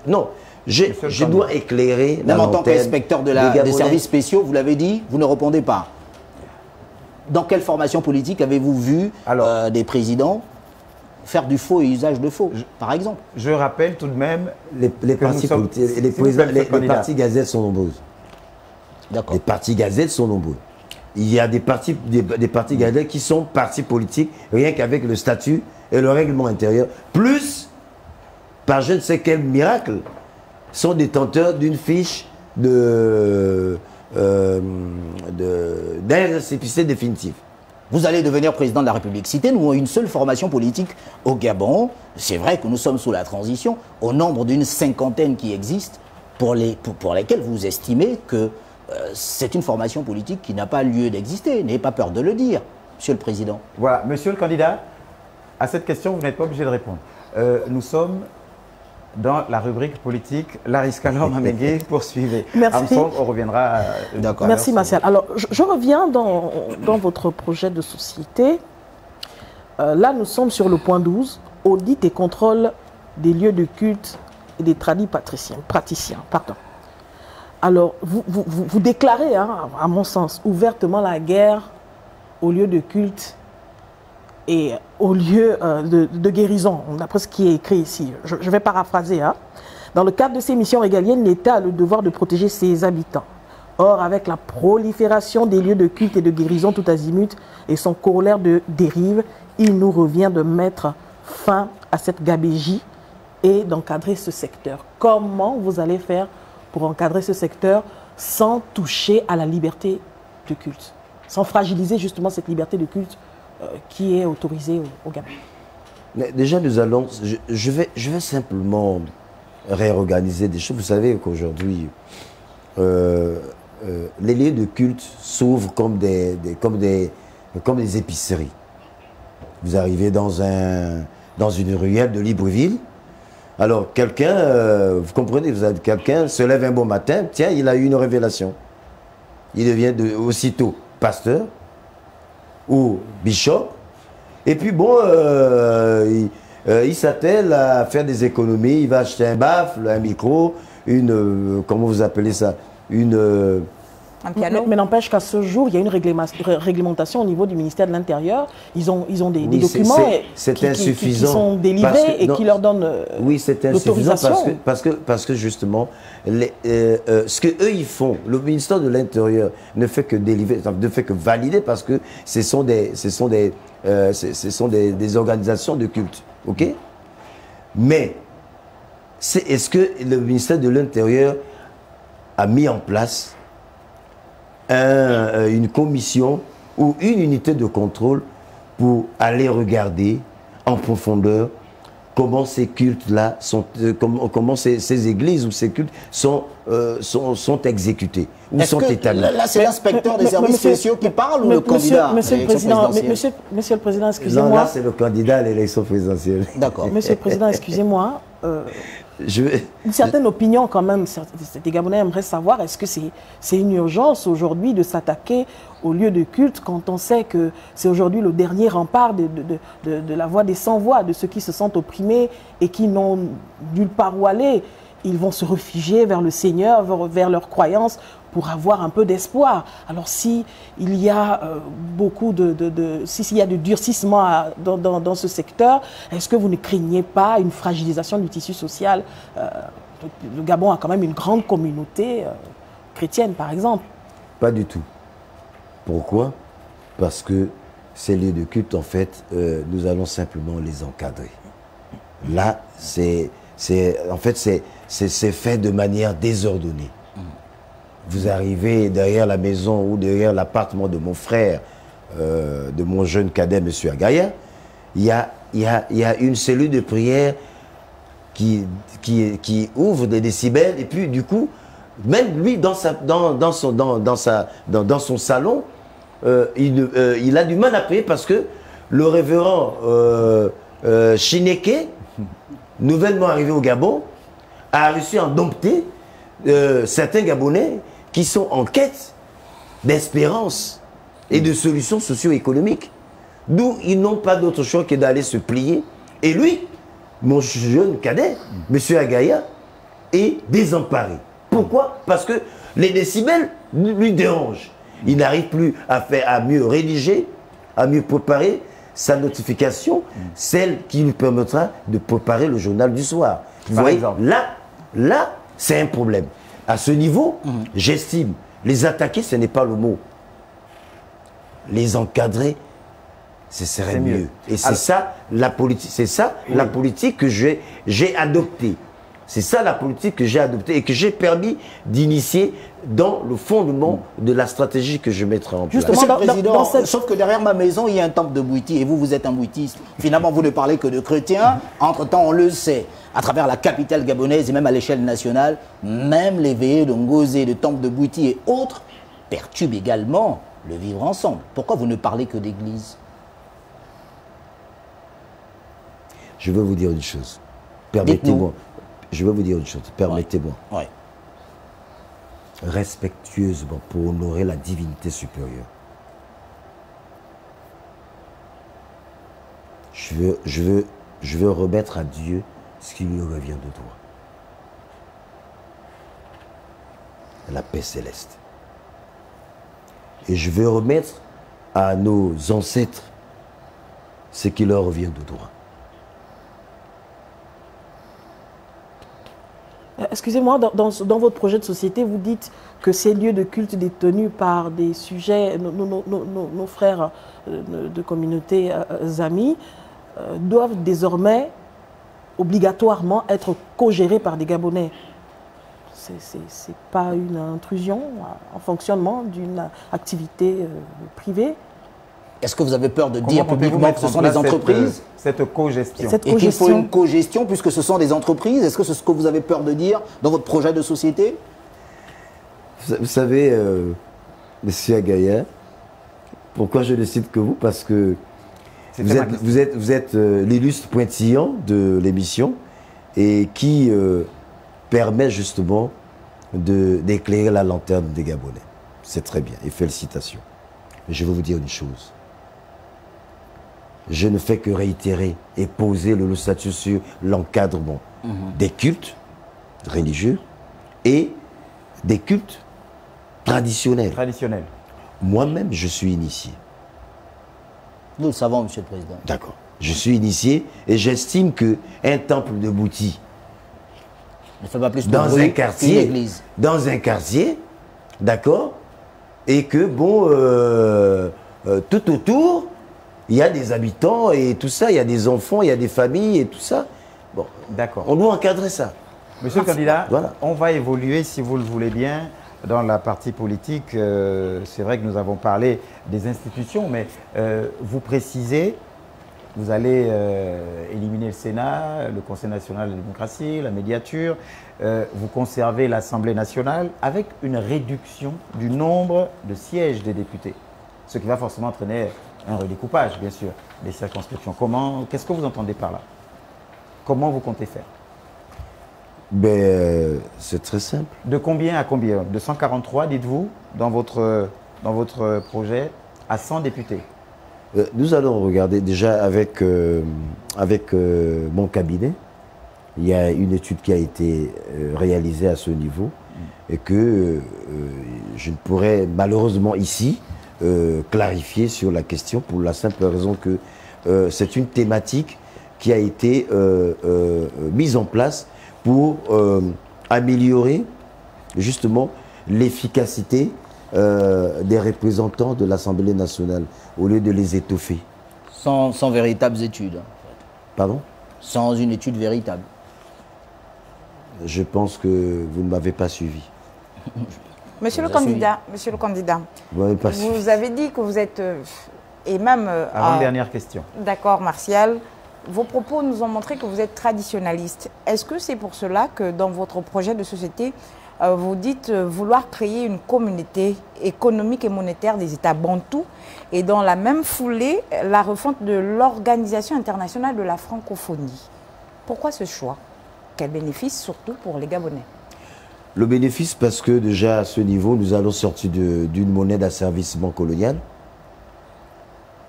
Non. Je dois éclairer. Même en tant qu'inspecteur des services spéciaux, vous l'avez dit, vous ne répondez pas. Dans quelle formation politique avez-vous vu des présidents faire du faux et usage de faux, par exemple? Je rappelle tout de même... Les partis gazettes sont nombreuses. D'accord. Les partis gazettes sont nombreux. il y a des partis ghanéens qui sont partis politiques rien qu'avec le statut et le règlement intérieur, plus, par je ne sais quel miracle, sont détenteurs d'une fiche d'inrécépissé définitif. Vous allez devenir président de la République. Citez-nous une seule formation politique au Gabon. C'est vrai que nous sommes sous la transition, au nombre d'une cinquantaine qui existent, pour lesquelles vous estimez que c'est une formation politique qui n'a pas lieu d'exister. N'ayez pas peur de le dire, Monsieur le Président. Voilà, Monsieur le candidat, à cette question, vous n'êtes pas obligé de répondre. Nous sommes dans la rubrique politique. Laris Kalom Mamengue, poursuivez. Merci. Armstrong, on reviendra. D'accord. Merci Martial. Alors, je reviens dans votre projet de société. Là, nous sommes sur le point 12, audit et contrôle des lieux de culte et des tradis praticiens. Pardon. Alors, vous déclarez, hein, à mon sens, ouvertement la guerre aux lieux de culte et au lieu de guérison, d'après ce qui est écrit ici. Je vais paraphraser. Hein. Dans le cadre de ses missions régaliennes, l'État a le devoir de protéger ses habitants. Or, avec la prolifération des lieux de culte et de guérison tout azimut et son corollaire de dérive, il nous revient de mettre fin à cette gabégie et d'encadrer ce secteur. Comment vous allez faire pour encadrer ce secteur sans toucher à la liberté de culte, sans fragiliser justement cette liberté de culte qui est autorisé au Gabon? Déjà, nous allons... Je vais simplement réorganiser des choses. Vous savez qu'aujourd'hui, les lieux de culte s'ouvrent comme des épiceries. Vous arrivez dans une ruelle de Libreville. Alors, quelqu'un, vous comprenez, quelqu'un se lève un bon matin, tiens, il a eu une révélation. Il devient aussitôt pasteur ou bishop, et puis bon, il s'attelle à faire des économies, il va acheter un baffle, un micro, comment vous appelez ça, un piano. Mais n'empêche qu'à ce jour, il y a une réglementation au niveau du ministère de l'Intérieur. Ils ont des documents qui sont délivrés et qui leur donnent oui, c'est insuffisant parce que justement, ce qu'eux ils font, le ministère de l'Intérieur ne fait que délivrer, ne fait que valider parce que ce sont des organisations de culte. Ok? Mais est-ce que le ministère de l'Intérieur a mis en place une commission ou une unité de contrôle pour aller regarder en profondeur comment ces cultes-là sont, comment ces églises ou ces cultes sont exécutés ou sont établis. Là, c'est l'inspecteur des services spéciaux qui parle ou le candidat? Monsieur le Président, excusez-moi. Non, là, c'est le candidat à l'élection présidentielle. D'accord. Monsieur le Président, excusez-moi. Une certaine opinion quand même, des Gabonais aimeraient savoir, est-ce que c'est une urgence aujourd'hui de s'attaquer aux lieux de culte quand on sait que c'est aujourd'hui le dernier rempart de la voix des sans-voix, de ceux qui se sentent opprimés et qui n'ont nulle part où aller. Ils vont se réfugier vers le Seigneur, vers leurs croyances pour avoir un peu d'espoir. Alors si il y a s'il y a du durcissement dans ce secteur, est-ce que vous ne craignez pas une fragilisation du tissu social? Le Gabon a quand même une grande communauté chrétienne, par exemple. Pas du tout. Pourquoi? Parce que ces lieux de culte, en fait, nous allons simplement les encadrer. Là, c'est fait de manière désordonnée. Vous arrivez derrière la maison ou derrière l'appartement de mon frère, de mon jeune cadet, M. Agaya, il y a une cellule de prière qui ouvre des décibels et puis du coup, même lui dans son salon, il a du mal à prier parce que le révérend Chineke, nouvellement arrivé au Gabon, a réussi à dompter certains Gabonais qui sont en quête d'espérance et de solutions socio-économiques. D'où ils n'ont pas d'autre choix que d'aller se plier. Et lui, mon jeune cadet, M. Agaya, est désemparé. Pourquoi? Parce que les décibels lui dérangent. Il n'arrive plus à mieux rédiger, à mieux préparer sa notification, celle qui lui permettra de préparer le journal du soir. Vous voyez, là, c'est un problème. À ce niveau, j'estime, les attaquer, ce n'est pas le mot. les encadrer, ce serait mieux. Et c'est ça la politique. C'est ça la politique que j'ai adoptée. C'est ça la politique que j'ai adoptée et que j'ai permis d'initier dans le fondement de la stratégie que je mettrai en place. Monsieur le Président, sauf que derrière ma maison, il y a un temple de Bouiti et vous, vous êtes un bouitiste. Finalement, vous ne parlez que de chrétiens. Entre-temps, on le sait, à travers la capitale gabonaise et même à l'échelle nationale, même les veillées de Ngozé, de temple de Bouiti et autres perturbent également le vivre ensemble. Pourquoi vous ne parlez que d'église? Je veux vous dire une chose. Permettez-moi. Je veux vous dire une chose. Permettez-moi. Ouais. Respectueusement, pour honorer la divinité supérieure. Je veux remettre à Dieu ce qui lui revient de droit. La paix céleste. Et je veux remettre à nos ancêtres ce qui leur revient de droit. Excusez-moi, dans votre projet de société, vous dites que ces lieux de culte détenus par des sujets, nos frères de communautés amis, doivent désormais obligatoirement être co-gérés par des Gabonais. C'est pas une intrusion en fonctionnement d'une activité privée? Est-ce que vous avez peur de dire publiquement que ce sont des entreprises? Cette co-gestion. Et qu'il faut une co-gestion puisque ce sont des entreprises? Est-ce que c'est ce que vous avez peur de dire dans votre projet de société? Vous savez, Monsieur Agaïa, pourquoi je ne cite que vous? Parce que vous êtes l'illustre pointillon de l'émission et qui permet justement d'éclairer la lanterne des Gabonais. C'est très bien et félicitations. Mais je vais vous dire une chose. Je ne fais que réitérer et poser le statut sur l'encadrement des cultes religieux et des cultes traditionnels. Moi-même, je suis initié. Nous le savons, Monsieur le Président. D'accord. Je suis initié et j'estime qu'un temple de Bouiti ne fait pas plus dans un quartier, d'accord, et que, bon, tout autour, il y a des habitants et tout ça, il y a des enfants, il y a des familles et tout ça. Bon, d'accord. On doit encadrer ça. Monsieur le candidat, voilà. On va évoluer, si vous le voulez bien, dans la partie politique. C'est vrai que nous avons parlé des institutions, mais vous précisez, vous allez éliminer le Sénat, le Conseil national de la démocratie, la médiature, vous conservez l'Assemblée nationale avec une réduction du nombre de sièges des députés, ce qui va forcément entraîner un redécoupage, bien sûr, des circonscriptions. Qu'est-ce que vous entendez par là? Comment vous comptez faire? C'est très simple. De combien à combien? De 143, dites-vous, dans votre projet, à 100 députés? Nous allons regarder déjà avec mon cabinet. Il y a une étude qui a été réalisée à ce niveau et que je ne pourrais malheureusement ici clarifier sur la question pour la simple raison que c'est une thématique qui a été mise en place pour améliorer justement l'efficacité des représentants de l'Assemblée nationale au lieu de les étoffer. Sans véritables études. Pardon? Sans une étude véritable. Je pense que vous ne m'avez pas suivi. Monsieur le candidat, vous avez dit que vous êtes, et même... Avant-dernière question. D'accord, Martial. Vos propos nous ont montré que vous êtes traditionnaliste. Est-ce que c'est pour cela que dans votre projet de société, vous dites vouloir créer une communauté économique et monétaire des États bantous et dans la même foulée, la refonte de l'Organisation internationale de la francophonie? Pourquoi ce choix? Quel bénéfice surtout pour les Gabonais? Le bénéfice parce que déjà à ce niveau, nous allons sortir d'une monnaie d'asservissement colonial.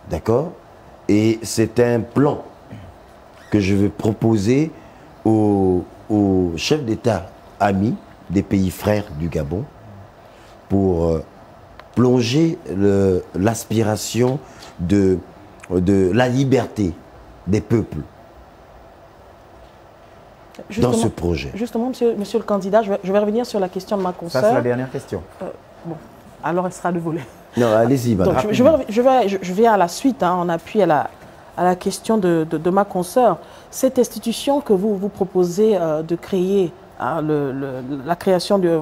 D'accord? Et c'est un plan que je vais proposer aux chefs d'État amis des pays frères du Gabon pour plonger l'aspiration de la liberté des peuples dans ce projet. Justement, monsieur le candidat, je vais revenir sur la question de ma consoeur. Ça, c'est la dernière question. Bon, alors elle sera de volet. Non, allez-y, madame. Donc, je vais à la suite, en appui à la question de ma consoeur. Cette institution que vous proposez de créer, la création de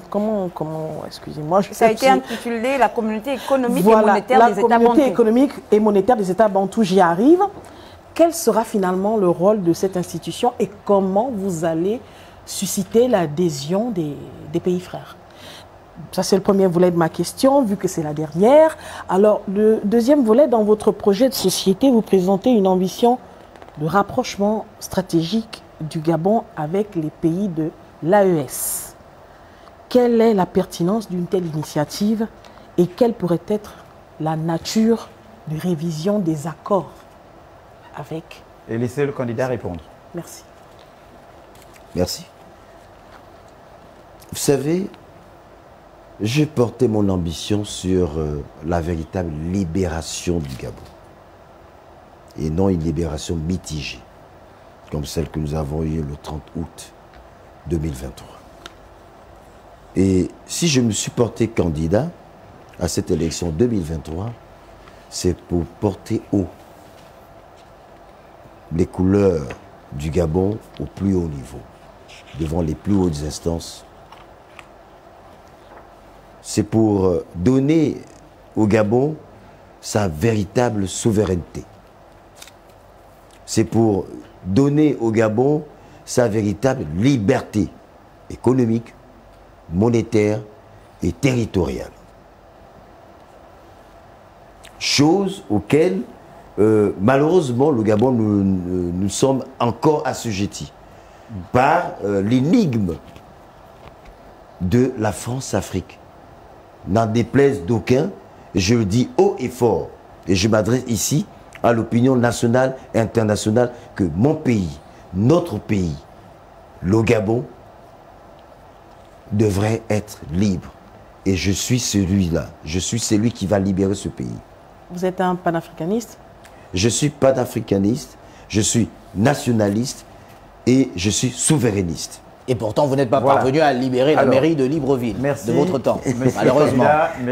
comment excusez-moi. Ça a été intitulé la communauté économique et monétaire des États bantous. La communauté économique et monétaire des États bantous, j'y arrive. Quel sera finalement le rôle de cette institution et comment vous allez susciter l'adhésion des pays frères? Ça, c'est le premier volet de ma question, vu que c'est la dernière. Alors, le deuxième volet, dans votre projet de société, vous présentez une ambition de rapprochement stratégique du Gabon avec les pays de l'AES. Quelle est la pertinence d'une telle initiative et quelle pourrait être la nature de révision des accords avec? Et laissez le candidat répondre. Merci. Merci. Vous savez, j'ai porté mon ambition sur la véritable libération du Gabon. Et non une libération mitigée, comme celle que nous avons eue le 30 août 2023. Et si je me suis porté candidat à cette élection 2023, c'est pour porter haut les couleurs du Gabon au plus haut niveau, devant les plus hautes instances. C'est pour donner au Gabon sa véritable souveraineté. C'est pour donner au Gabon sa véritable liberté économique, monétaire et territoriale. Chose auxquelles, malheureusement, le Gabon, nous sommes encore assujettis par l'énigme de la France-Afrique. N'en déplaise d'aucuns, je le dis haut et fort, et je m'adresse ici à l'opinion nationale et internationale, que mon pays, notre pays, le Gabon, devrait être libre. Et je suis celui-là, je suis celui qui va libérer ce pays. Vous êtes un panafricaniste? Je suis panafricaniste, je suis nationaliste et je suis souverainiste. Et pourtant, vous n'êtes pas parvenu à libérer la mairie de Libreville de votre temps, malheureusement.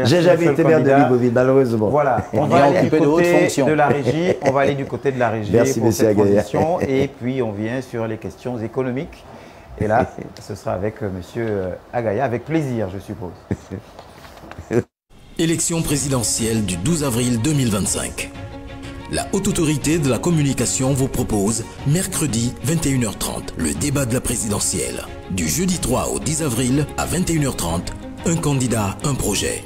J'ai jamais été maire de Libreville, malheureusement. Voilà, on va aller du côté de la régie. On va aller du côté de la régie pour cette transition. Et puis, on vient sur les questions économiques. Et là, ce sera avec M. Agaya, avec plaisir, je suppose. Élection présidentielle du 12 avril 2025. La Haute Autorité de la Communication vous propose, mercredi 21h30, le débat de la présidentielle. Du jeudi 3 au 10 avril à 21h30, un candidat, un projet.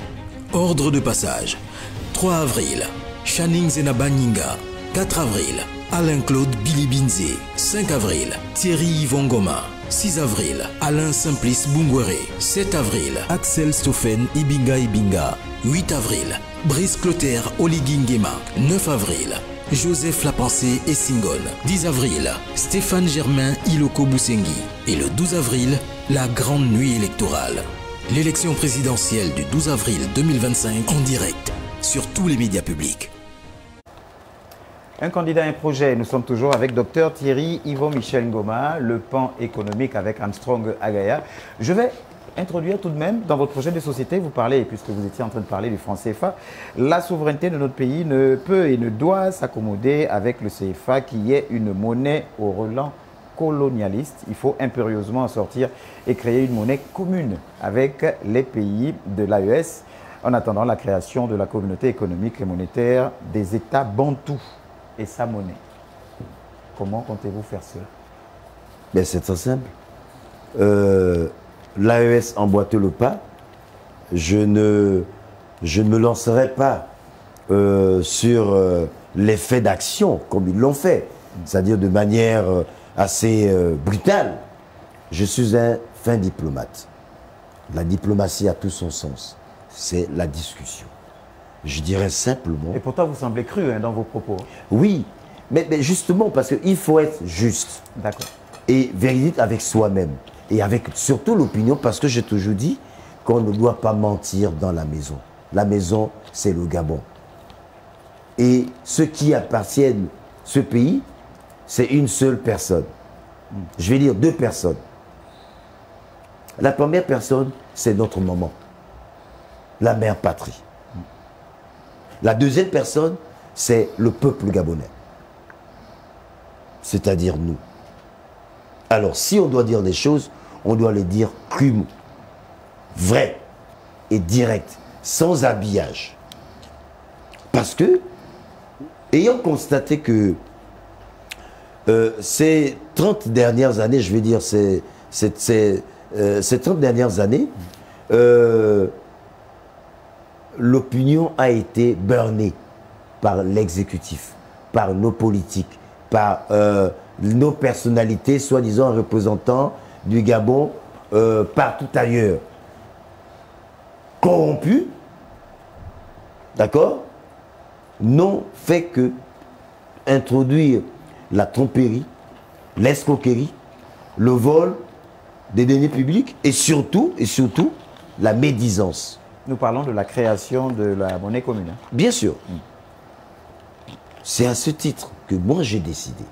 Ordre de passage. 3 avril, Channing Zenaba Nyinga. 4 avril, Alain-Claude Bilibinze. 5 avril, Thierry Yvon Goma. 6 avril, Alain Simplice Bungwere. 7 avril, Axel Stoffen Ibinga Ibinga. 8 avril, Brice Clotaire Oligui Nguema. 9 avril, Joseph Lapensée Essingone. 10 avril, Stéphane Germain Iloko Boussengi. Et le 12 avril, la grande nuit électorale. L'élection présidentielle du 12 avril 2025 en direct sur tous les médias publics. Un candidat, un projet. Nous sommes toujours avec Dr Thierry Yvon Michel Ngoma, le pan économique avec Armstrong Agaya. Je vais introduire tout de même, dans votre projet de société, vous parlez, puisque vous étiez en train de parler du franc CFA, la souveraineté de notre pays ne peut et ne doit s'accommoder avec le CFA qui est une monnaie au relent colonialiste. Il faut impérieusement en sortir et créer une monnaie commune avec les pays de l'AES en attendant la création de la communauté économique et monétaire des États bantous et sa monnaie. Comment comptez-vous faire cela? Ben, c'est très simple. L'AES emboîte le pas. Je ne me lancerai pas sur l'effet d'action comme ils l'ont fait, c'est-à-dire de manière assez brutale. Je suis un fin diplomate. La diplomatie a tout son sens. C'est la discussion. Je dirais simplement... Et pourtant, vous semblez cru dans vos propos. Oui, mais justement parce qu'il faut être juste. D'accord. Et véridique avec soi-même. Et avec surtout l'opinion, parce que j'ai toujours dit qu'on ne doit pas mentir dans la maison. La maison, c'est le Gabon. Et ceux qui appartiennent à ce pays, c'est une seule personne. Je vais dire 2 personnes. La première personne, c'est notre maman, la mère patrie. La deuxième personne, c'est le peuple gabonais, c'est-à-dire nous. Alors, si on doit dire des choses, on doit les dire crûment, vrai et direct, sans habillage. Parce que, ayant constaté que ces 30 dernières années, je vais dire ces 30 dernières années, l'opinion a été burnée par l'exécutif, par nos politiques, par nos personnalités, soi-disant représentants du Gabon, partout ailleurs. Corrompus, d'accord, n'ont fait que introduire la tromperie, l'escroquerie, le vol des deniers publics et surtout la médisance. Nous parlons de la création de la monnaie commune. Hein. Bien sûr. C'est à ce titre que moi j'ai décidé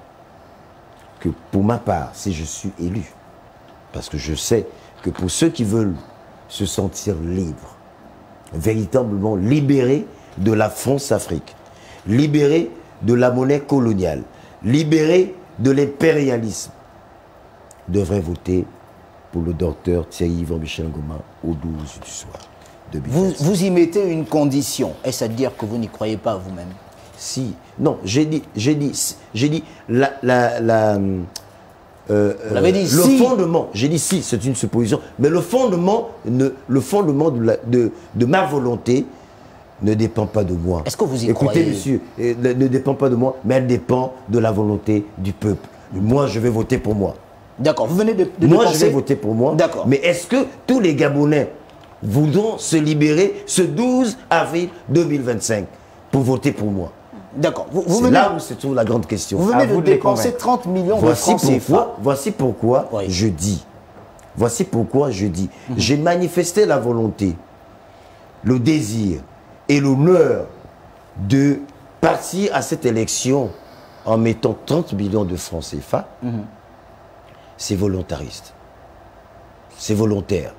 que pour ma part, si je suis élu, parce que je sais que pour ceux qui veulent se sentir libres, véritablement libérés de la France-Afrique, libérés de la monnaie coloniale, libérés de l'impérialisme, devraient voter pour le docteur Thierry Yvan Michel Ngoma au 12 du soir. Vous y mettez une condition. Est-ce à dire que vous n'y croyez pas vous-même? Si. Non, j'ai dit, vous l'avez dit, le si. fondement, j'ai dit si, c'est une supposition, mais le fondement de ma volonté ne dépend pas de moi. Est-ce que vous y Écoutez, croyez? monsieur, ne dépend pas de moi, mais elle dépend de la volonté du peuple. Moi, je vais voter pour moi. D'accord, vous venez de moi, penser... je vais voter pour moi. D'accord. Mais est-ce que tous les Gabonais voudront se libérer ce 12 avril 2025 pour voter pour moi? D'accord. C'est là où se trouve la grande question. Vous venez de dépenser 30 millions de francs CFA. Voici pourquoi je dis. Voici pourquoi je dis. J'ai manifesté la volonté, le désir et l'honneur de partir à cette élection en mettant 30 millions de francs CFA. C'est volontariste. C'est volontaire.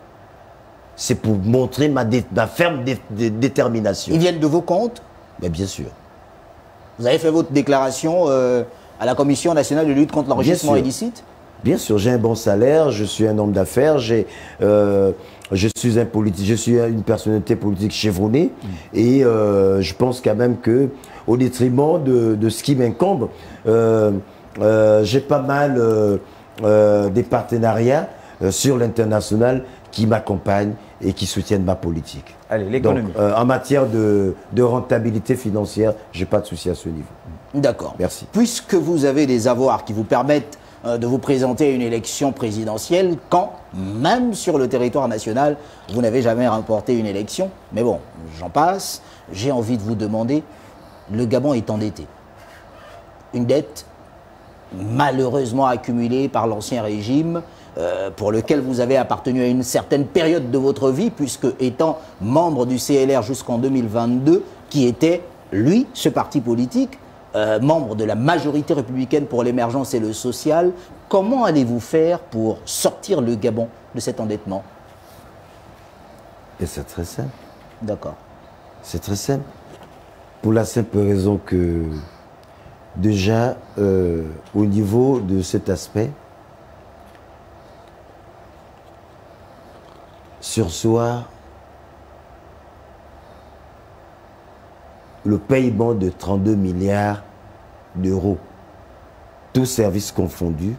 C'est pour montrer ma ferme détermination. Ils viennent de vos comptes? Mais bien sûr. Vous avez fait votre déclaration à la Commission nationale de lutte contre l'enrichissement illicite? Bien sûr, j'ai un bon salaire, je suis un homme d'affaires, je suis un politique, je suis une personnalité politique chevronnée et je pense quand même que, au détriment de ce qui m'incombe, j'ai pas mal des partenariats sur l'international qui m'accompagnent et qui soutiennent ma politique. Allez, l'économie. Donc, en matière de rentabilité financière, je n'ai pas de souci à ce niveau. D'accord. Merci. Puisque vous avez des avoirs qui vous permettent de vous présenter à une élection présidentielle, quand, même sur le territoire national, vous n'avez jamais remporté une élection, mais bon, j'en passe, j'ai envie de vous demander, le Gabon est endetté. Une dette malheureusement accumulée par l'ancien régime, pour lequel vous avez appartenu à une certaine période de votre vie, puisque étant membre du CLR jusqu'en 2022, qui était, lui, ce parti politique, membre de la majorité républicaine pour l'émergence et le social, comment allez-vous faire pour sortir le Gabon de cet endettement? Et c'est très simple. D'accord. C'est très simple. Pour la simple raison que, déjà, au niveau de cet aspect, sursoir le paiement de 32 milliards d'euros, tous services confondus,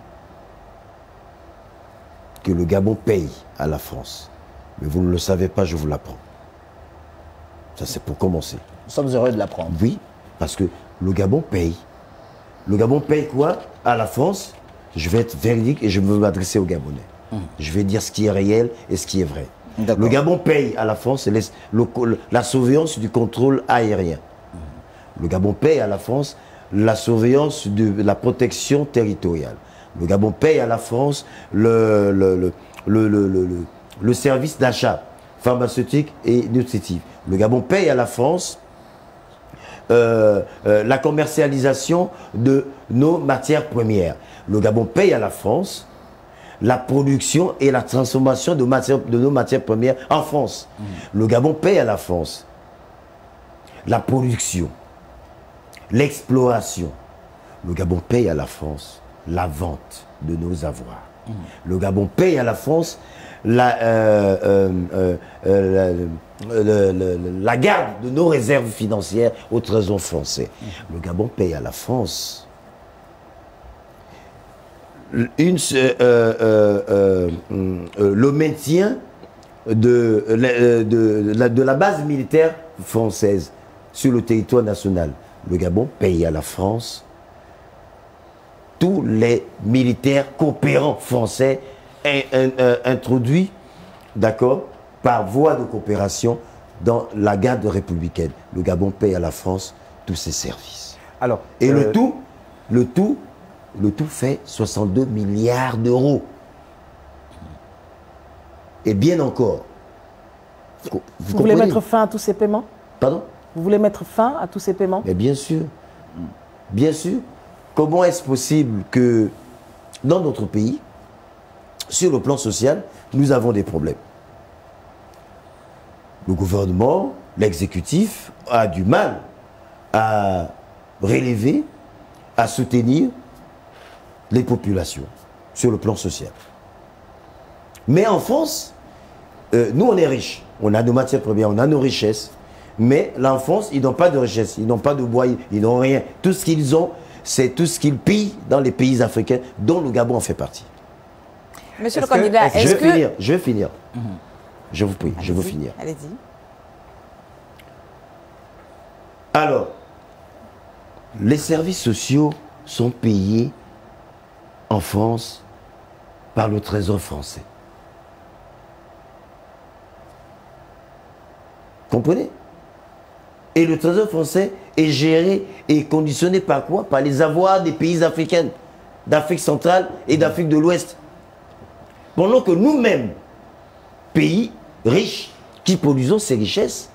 que le Gabon paye à la France. Mais vous ne le savez pas, je vous l'apprends. Ça, c'est pour commencer. Nous sommes heureux de l'apprendre. Oui, parce que le Gabon paye. Le Gabon paye quoi à la France? Je vais être véridique et je vais m'adresser aux Gabonais. Je vais dire ce qui est réel et ce qui est vrai. Le Gabon paye à la France la surveillance du contrôle aérien. Le Gabon paye à la France la surveillance de la protection territoriale. Le Gabon paye à la France le service d'achat pharmaceutique et nutritif. Le Gabon paye à la France la commercialisation de nos matières premières. Le Gabon paye à la France la production et la transformation de nos matières premières en France. Le Gabon paye à la France la production, l'exploration. Le Gabon paye à la France la vente de nos avoirs. Le Gabon paye à la France la garde de nos réserves financières au Trésor français. Le Gabon paye à la France le maintien de la base militaire française sur le territoire national. Le Gabon paye à la France tous les militaires coopérants français introduits, d'accord, par voie de coopération dans la garde républicaine. Le Gabon paye à la France tous ses services. Alors, et le tout fait 62 milliards d'euros. Et bien encore. Vous voulez mettre fin à tous ces paiements? Pardon? Vous voulez mettre fin à tous ces paiements? Mais bien sûr. Bien sûr. Comment est-ce possible que dans notre pays, sur le plan social, nous avons des problèmes? Le gouvernement, l'exécutif, a du mal à relever, à soutenir les populations sur le plan social. Mais en France, nous on est riches, on a nos matières premières, on a nos richesses, mais là en France, ils n'ont pas de richesse, ils n'ont pas de bois, ils n'ont rien. Tout ce qu'ils ont, c'est tout ce qu'ils pillent dans les pays africains, dont le Gabon en fait partie. Monsieur le candidat, est-ce que... Je vais finir. Je vous prie, je veux finir. Allez-y. Alors, les services sociaux sont payés en France par le Trésor français. Comprenez? Et le Trésor français est géré et conditionné par quoi? Par les avoirs des pays africains, d'Afrique centrale et d'Afrique de l'Ouest. Pendant que nous-mêmes, pays riches, qui produisons ces richesses,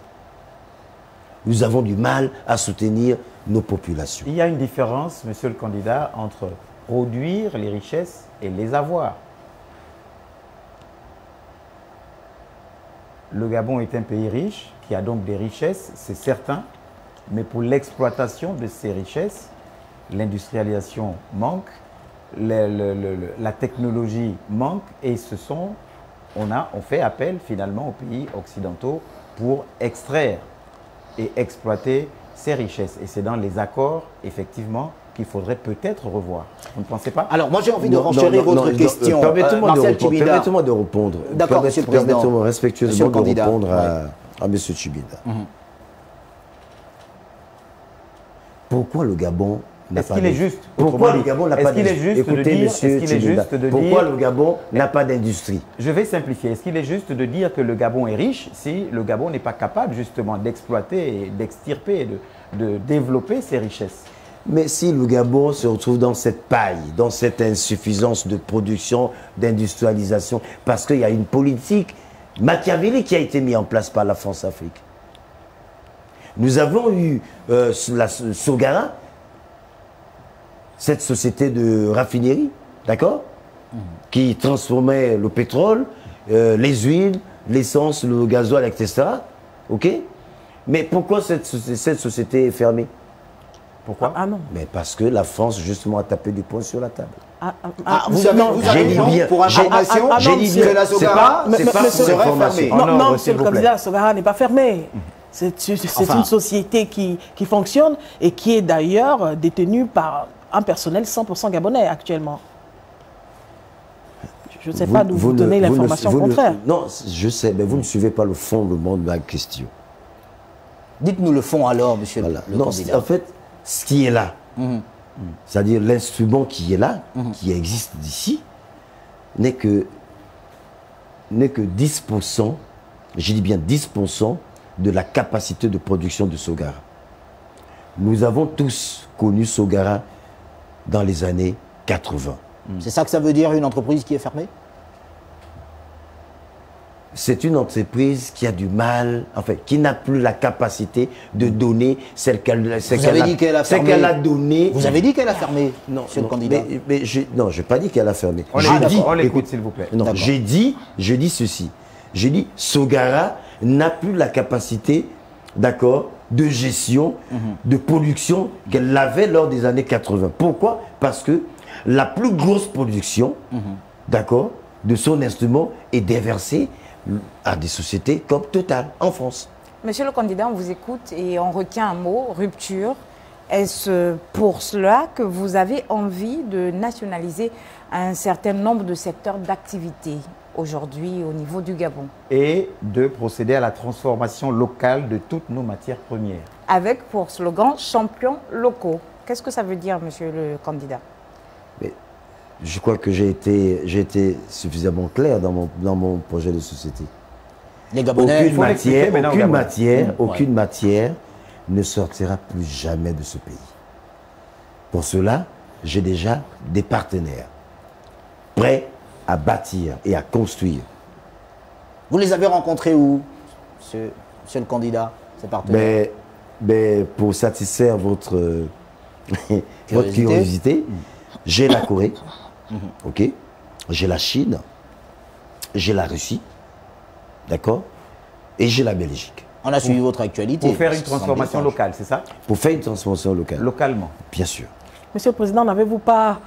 nous avons du mal à soutenir nos populations. Il y a une différence, monsieur le candidat, entre produire les richesses et les avoir. Le Gabon est un pays riche, qui a donc des richesses, c'est certain, mais pour l'exploitation de ces richesses, l'industrialisation manque, la technologie manque, et on fait appel finalement aux pays occidentaux pour extraire et exploiter ces richesses. Et c'est dans les accords, effectivement, qu'il faudrait peut-être revoir. Vous ne pensez pas? Alors, moi, j'ai envie de renchérir votre question. Permettez-moi de répondre. D'accord, monsieur le président. Permettez-moi respectueusement de répondre à monsieur Tchibinda. Pourquoi le Gabon n'a pas d'industrie? Pourquoi le Gabon n'a pas d'industrie? Écoutez, monsieur Tchibinda, pourquoi le Gabon n'a pas d'industrie? Je vais simplifier. Est-ce qu'il est juste de dire que le Gabon est riche si le Gabon n'est pas capable justement d'exploiter et d'extirper, de développer ses richesses? Mais si le Gabon se retrouve dans cette paille, dans cette insuffisance de production, d'industrialisation, parce qu'il y a une politique machiavélique qui a été mise en place par la France-Afrique. Nous avons eu la Sogara, cette société de raffinerie, d'accord, qui transformait le pétrole, les huiles, l'essence, le gasoil, etc. Ok? Mais pourquoi cette société est fermée? Pourquoi? Ah non. Mais parce que la France, justement, a tapé du poing sur la table. Vous avez dit pour information, j'ai dit que la Sogara, c'est pas serait fermé. Non, monsieur le candidat, la Sogara n'est pas fermée. C'est une société qui fonctionne et qui est d'ailleurs détenue par un personnel 100% gabonais actuellement. Je ne sais pas d'où vous donnez l'information contraire. Non, je sais, mais vous ne suivez pas le fondement de la question. Dites-nous le fond alors, monsieur le candidat. En fait, ce qui est là, c'est-à-dire l'instrument qui est là, qui existe d'ici, n'est que 10%, je dis bien 10% de la capacité de production de Sogara. Nous avons tous connu Sogara dans les années 80. C'est ça que ça veut dire, une entreprise qui est fermée? c'est une entreprise qui a du mal, en fait, qui n'a plus la capacité de donner celle qu'elle a donnée. Vous avez dit qu'elle a fermé, non, monsieur le candidat. Non, je n'ai pas dit qu'elle a fermé. On l'écoute, s'il vous plaît. Non, j'ai dit ceci. J'ai dit, Sogara n'a plus la capacité, d'accord, de gestion, de production qu'elle avait lors des années 80. Pourquoi? Parce que la plus grosse production, d'accord, de son instrument est déversée à des sociétés comme Total en France. Monsieur le candidat, on vous écoute et on retient un mot, rupture. Est-ce pour cela que vous avez envie de nationaliser un certain nombre de secteurs d'activité aujourd'hui au niveau du Gabon? Et de procéder à la transformation locale de toutes nos matières premières. Avec pour slogan champions locaux. Qu'est-ce que ça veut dire, monsieur le candidat? Mais je crois que j'ai été suffisamment clair dans mon projet de société. Les Gabonais, aucune matière ne sortira plus jamais de ce pays. Pour cela, j'ai déjà des partenaires prêts à bâtir et à construire. Vous les avez rencontrés où, monsieur le candidat, ces partenaires? Mais pour satisfaire votre curiosité, j'ai la Corée, ok, j'ai la Chine, j'ai la Russie, d'accord, et j'ai la Belgique. On a suivi votre actualité. Pour faire une transformation locale, c'est ça? Pour faire une transformation locale. Localement. Bien sûr. Monsieur le Président, n'avez-vous pas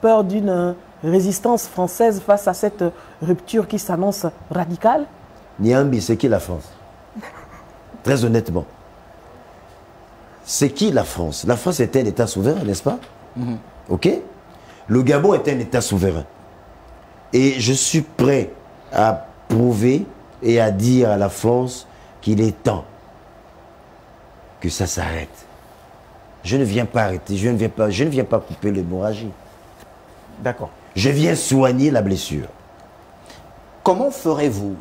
peur d'une résistance française face à cette rupture qui s'annonce radicale? Niambi, c'est qui la France? Très honnêtement. C'est qui la France? La France est un État souverain, n'est-ce pas? Ok? Le Gabon est un État souverain. Et je suis prêt à prouver et à dire à la France qu'il est temps que ça s'arrête. Je ne viens pas arrêter, je ne viens pas couper l'hémorragie. D'accord. Je viens soigner la blessure. Comment ferez-vous,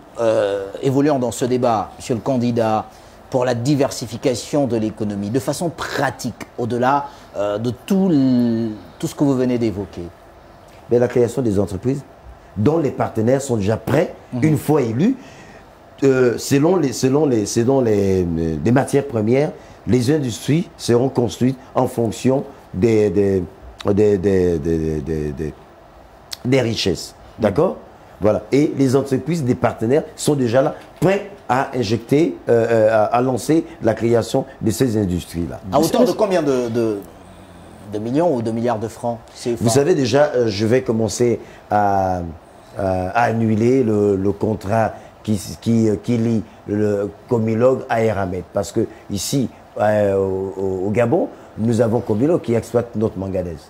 évoluant dans ce débat, monsieur le candidat, pour la diversification de l'économie, de façon pratique, au-delà de tout ce que vous venez d'évoquer? La création des entreprises dont les partenaires sont déjà prêts, une fois élus, selon les matières premières, les industries seront construites en fonction des richesses. D'accord? Voilà. Et les entreprises, des partenaires sont déjà là, prêts à injecter, à lancer la création de ces industries-là. À hauteur de combien de millions ou de milliards de francs? Vous savez déjà, je vais commencer à annuler le contrat qui lie le Comilog à Eramet. Parce que ici, au Gabon, nous avons Comilog qui exploite notre manganèse.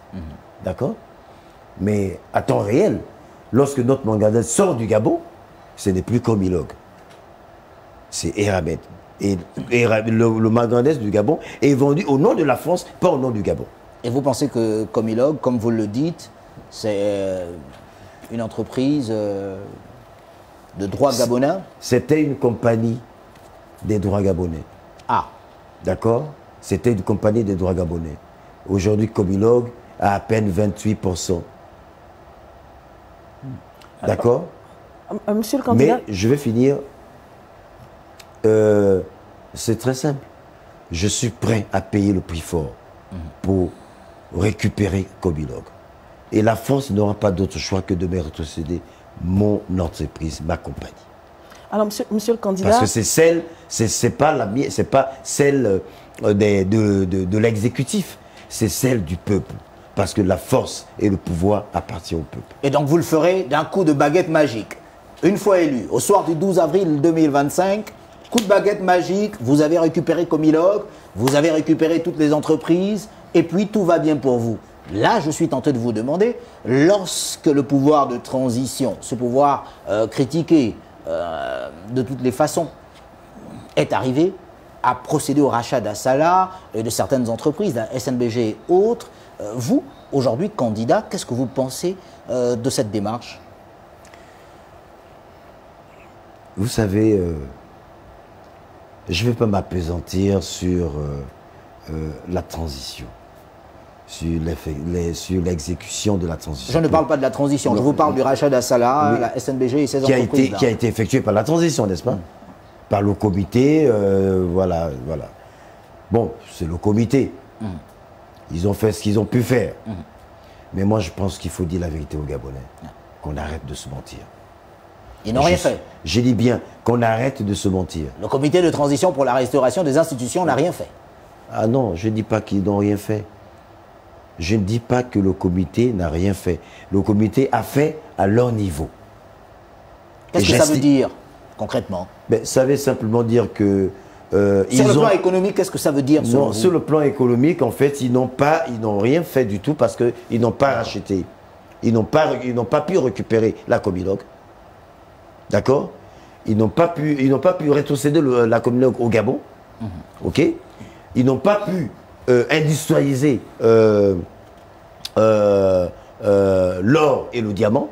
D'accord? Mais à temps réel, lorsque notre manganèse sort du Gabon, ce n'est plus Comilog. C'est Eramet. Et le manganèse du Gabon est vendu au nom de la France, pas au nom du Gabon. Et vous pensez que Comilog, comme vous le dites, c'est une entreprise de droit gabonais? C'était une compagnie des droits gabonais. Ah. D'accord? C'était une compagnie des droits gabonais. Aujourd'hui, Comilog a à peine 28%. D'accord? Monsieur le candidat. Mais je vais finir. C'est très simple. Je suis prêt à payer le prix fort pour récupérer Comilog. Et la France n'aura pas d'autre choix que de me retrocéder mon entreprise, ma compagnie. Alors, monsieur le candidat... Parce que c'est celle, c'est pas la mienne, c'est pas celle de l'exécutif, c'est celle du peuple. Parce que la force et le pouvoir appartiennent au peuple. Et donc vous le ferez d'un coup de baguette magique. Une fois élu, au soir du 12 avril 2025, coup de baguette magique, vous avez récupéré Comilog, vous avez récupéré toutes les entreprises, et puis tout va bien pour vous. Là, je suis tenté de vous demander, lorsque le pouvoir de transition, ce pouvoir critiqué de toutes les façons, est arrivé à procéder au rachat d'Assala et de certaines entreprises, la SNBG et autres, vous, aujourd'hui, candidat, qu'est-ce que vous pensez de cette démarche? Vous savez, je ne vais pas m'appesantir sur la transition, sur l'exécution de la transition. Je ne parle pas de la transition, je vous parle du rachat d'Assala, la SNBG et ses entreprises. Qui a été effectué par la transition, n'est-ce pas? Par le comité, voilà. Bon, c'est le comité. Ils ont fait ce qu'ils ont pu faire. Mais moi, je pense qu'il faut dire la vérité aux Gabonais. Qu'on arrête de se mentir. Ils n'ont rien fait. J'ai dit bien qu'on arrête de se mentir. Le comité de transition pour la restauration des institutions n'a rien fait. Ah non, je ne dis pas qu'ils n'ont rien fait. Je ne dis pas que le comité n'a rien fait. Le comité a fait à leur niveau. Qu'est-ce que ça veut dire, concrètement? Ça veut simplement dire que... sur le plan économique, qu'est-ce que ça veut dire? Non, sur le plan économique, en fait, ils n'ont rien fait du tout parce qu'ils n'ont pas racheté. Ils n'ont pas pu récupérer la Comiloc. D'accord? Ils n'ont pas pu rétrocéder la Comiloc au Gabon. OK? Ils n'ont pas pu industrialiser l'or et le diamant.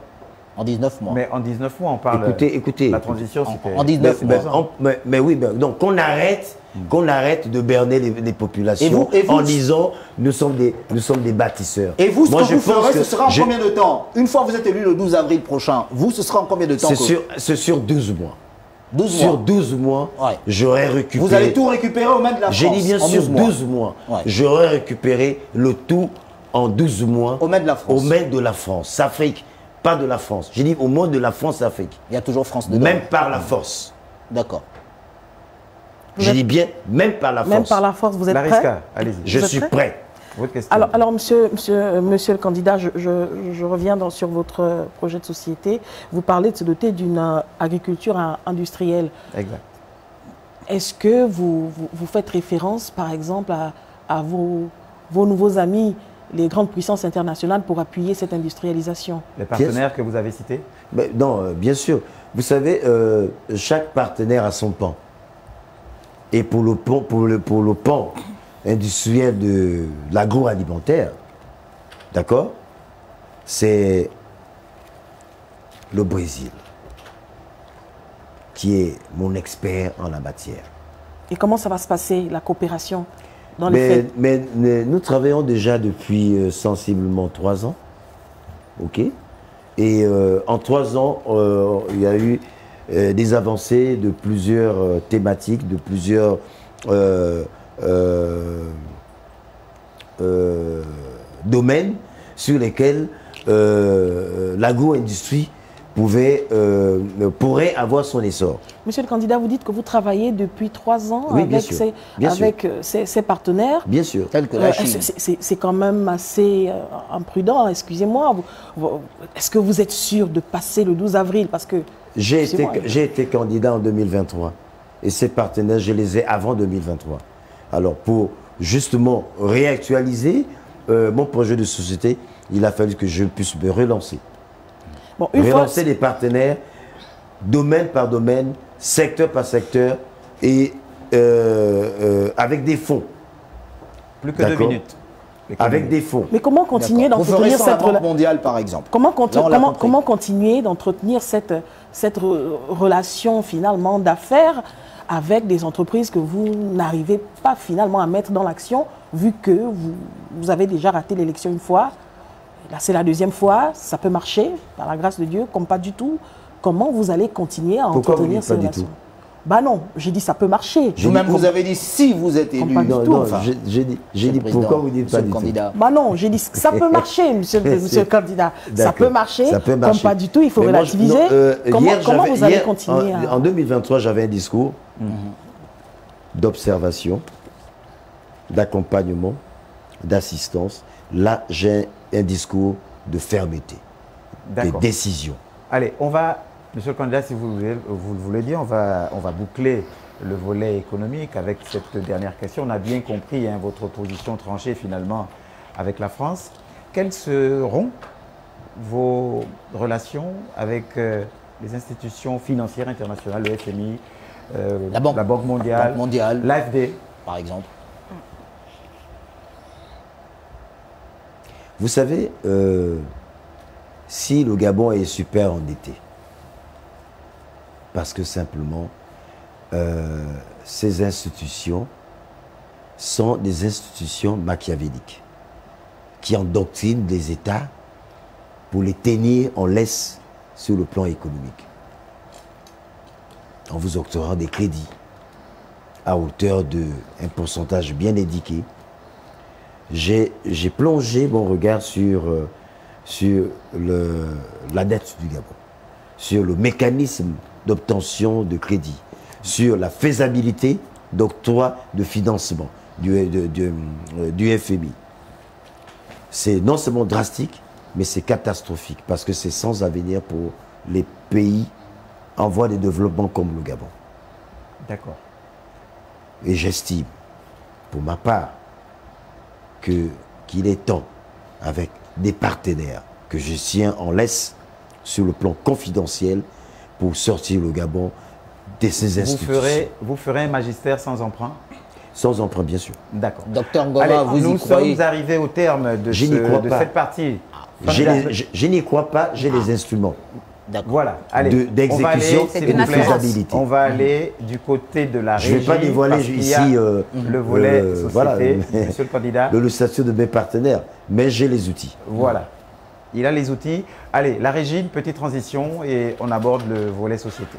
En 19 mois. Mais en 19 mois, on parle... Écoutez. La transition, c'était... En 19 mois. Mais oui, donc qu'on arrête de berner les populations en disant nous sommes des bâtisseurs. Et vous, ce Moi, que vous ferez, ce sera en combien de temps? Une fois que vous êtes élu le 12 avril prochain, vous, ce sera en combien de temps? C'est sur 12 mois. 12 mois. Sur 12 mois, j'aurai récupéré... Vous allez tout récupérer aux mains de la France. J'ai dit bien sûr 12 mois. J'aurai récupéré le tout en 12 mois. Aux mains de la France. Aux mains de la France. Afrique, pas de la France. J'ai dit au moins de la France, Afrique. Il y a toujours France dedans. Même par la force. D'accord. J'ai dit bien, même par la force. Même par la force, vous êtes prêt? allez-y. Je suis prêt. Votre question. Alors monsieur le candidat, je reviens sur votre projet de société. Vous parlez de se doter d'une agriculture industrielle. Exact. Est-ce que vous faites référence, par exemple, à vos nouveaux amis, les grandes puissances internationales, pour appuyer cette industrialisation? Les partenaires que vous avez cités? Non, bien sûr. Vous savez, chaque partenaire a son pan. Et pour le pan industriel de l'agroalimentaire, d'accord, c'est le Brésil qui est mon expert en la matière. Et comment ça va se passer, la coopération dans les faits? Mais nous travaillons déjà depuis sensiblement 3 ans, ok. Et en 3 ans, il y a eu des avancées de plusieurs thématiques, de plusieurs domaines sur lesquels l'agro-industrie pourrait avoir son essor. Monsieur le candidat, vous dites que vous travaillez depuis 3 ans oui, avec ces partenaires. Bien sûr. Tels que la Chine. C'est quand même assez imprudent, excusez-moi. Est-ce que vous êtes sûr de passer le 12 avril? Parce que j'ai été candidat en 2023 et ces partenaires, je les ai avant 2023. Alors pour justement réactualiser mon projet de société, il a fallu que je puisse me relancer. Bon, relancer les partenaires, domaine par domaine, secteur par secteur, et avec des fonds. Plus que 2 minutes. Avec des fonds. Mais comment continuer d'entretenir cette relation mondiale, par exemple? Comment continuer d'entretenir cette relation finalement d'affaires avec des entreprises que vous n'arrivez pas finalement à mettre dans l'action, vu que vous avez déjà raté l'élection une fois? Là, c'est la 2e fois, ça peut marcher, par la grâce de Dieu, comme pas du tout. Comment vous allez continuer à entretenir ces relations? Bah non, j'ai dit ça peut marcher. Vous-même, vous avez dit si vous êtes élu. Non, j'ai dit pourquoi vous dites pas du tout? Bah non, j'ai dit ça peut marcher, monsieur le candidat. Ça peut marcher, comme pas du tout, il faut relativiser. Comment vous allez continuer en 2023, j'avais un discours d'observation, d'accompagnement, d'assistance. Là, j'ai un discours de fermeté, de décision. Allez, on va, monsieur le candidat, si vous le voulez dire, on va boucler le volet économique avec cette dernière question. On a bien compris votre position tranchée finalement avec la France. Quelles seront vos relations avec les institutions financières internationales, le FMI, la Banque mondiale, l'AFD, par exemple? Vous savez, si le Gabon est super endetté, parce que simplement, ces institutions sont des institutions machiavéliques. qui endoctrine les États pour les tenir en laisse sur le plan économique, en vous octroyant des crédits à hauteur d'un pourcentage bien indiqué. J'ai plongé mon regard sur la dette du Gabon, sur le mécanisme d'obtention de crédit, sur la faisabilité d'octroi de financement du FMI. C'est non seulement drastique, mais c'est catastrophique, parce que c'est sans avenir pour les pays en voie de développement comme le Gabon. D'accord. Et j'estime, pour ma part, qu'il est temps, avec des partenaires que je tiens en laisse sur le plan confidentiel, pour sortir le Gabon de ces institutions. Vous ferez un magistère sans emprunt? Sans emprunt, bien sûr. D'accord. Docteur Ngoma, vous y croyez? Nous sommes arrivés au terme de cette partie. Je n'y crois pas, j'ai les instruments. Voilà, allez, d'exécution et de faisabilité. On va aller du côté de la régie. Je ne vais pas dévoiler ici le volet société, voilà, monsieur le candidat. Le statut de mes partenaires, mais j'ai les outils. Voilà, il a les outils. Allez, la régie, une petite transition et on aborde le volet société.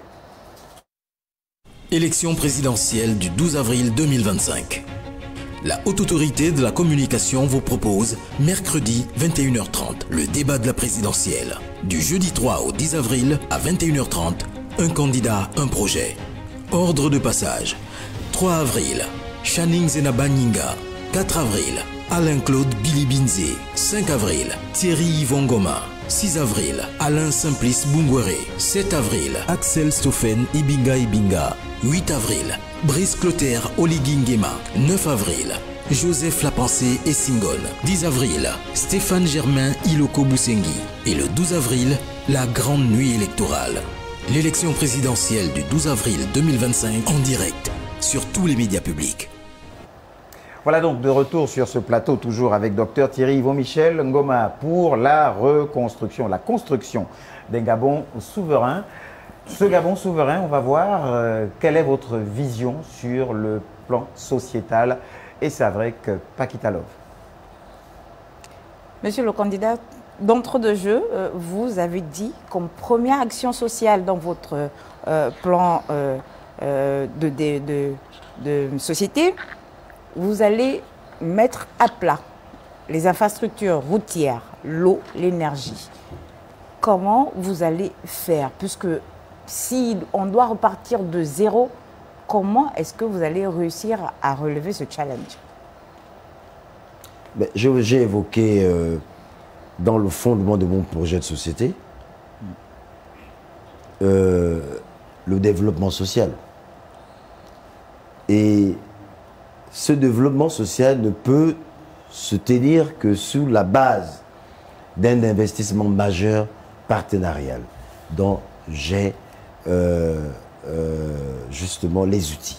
Élection présidentielle du 12 avril 2025. La Haute Autorité de la Communication vous propose, mercredi 21h30, le débat de la présidentielle. Du jeudi 3 au 10 avril à 21h30, un candidat, un projet. Ordre de passage. 3 avril, Channing Zenaba Nyinga. 4 avril, Alain-Claude Bilibinze. 5 avril, Thierry Yvon Ngoma. 6 avril, Alain Simplice Bungwere. 7 avril, Axel Stoffen Ibinga Ibinga. 8 avril, Brice Clotaire Oligui Nguema. 9 avril, Joseph Lapensée Essingone. 10 avril, Stéphane Germain Iloko Boussengi. Et le 12 avril, la grande nuit électorale. L'élection présidentielle du 12 avril 2025 en direct sur tous les médias publics. Voilà donc de retour sur ce plateau, toujours avec Dr Thierry Yvon Michel Ngoma pour la reconstruction, la construction d'un Gabon souverain. Ce Gabon souverain, on va voir quelle est votre vision sur le plan sociétal. Et c'est avec Paquita Love. Monsieur le candidat, d'entre-deux jeux, vous avez dit comme première action sociale dans votre plan de société, vous allez mettre à plat les infrastructures routières, l'eau, l'énergie. Comment vous allez faire? Puisque si on doit repartir de zéro, comment est-ce que vous allez réussir à relever ce challenge? J'ai évoqué dans le fondement de mon projet de société le développement social. Et ce développement social ne peut se tenir que sous la base d'un investissement majeur partenarial dont j'ai justement les outils.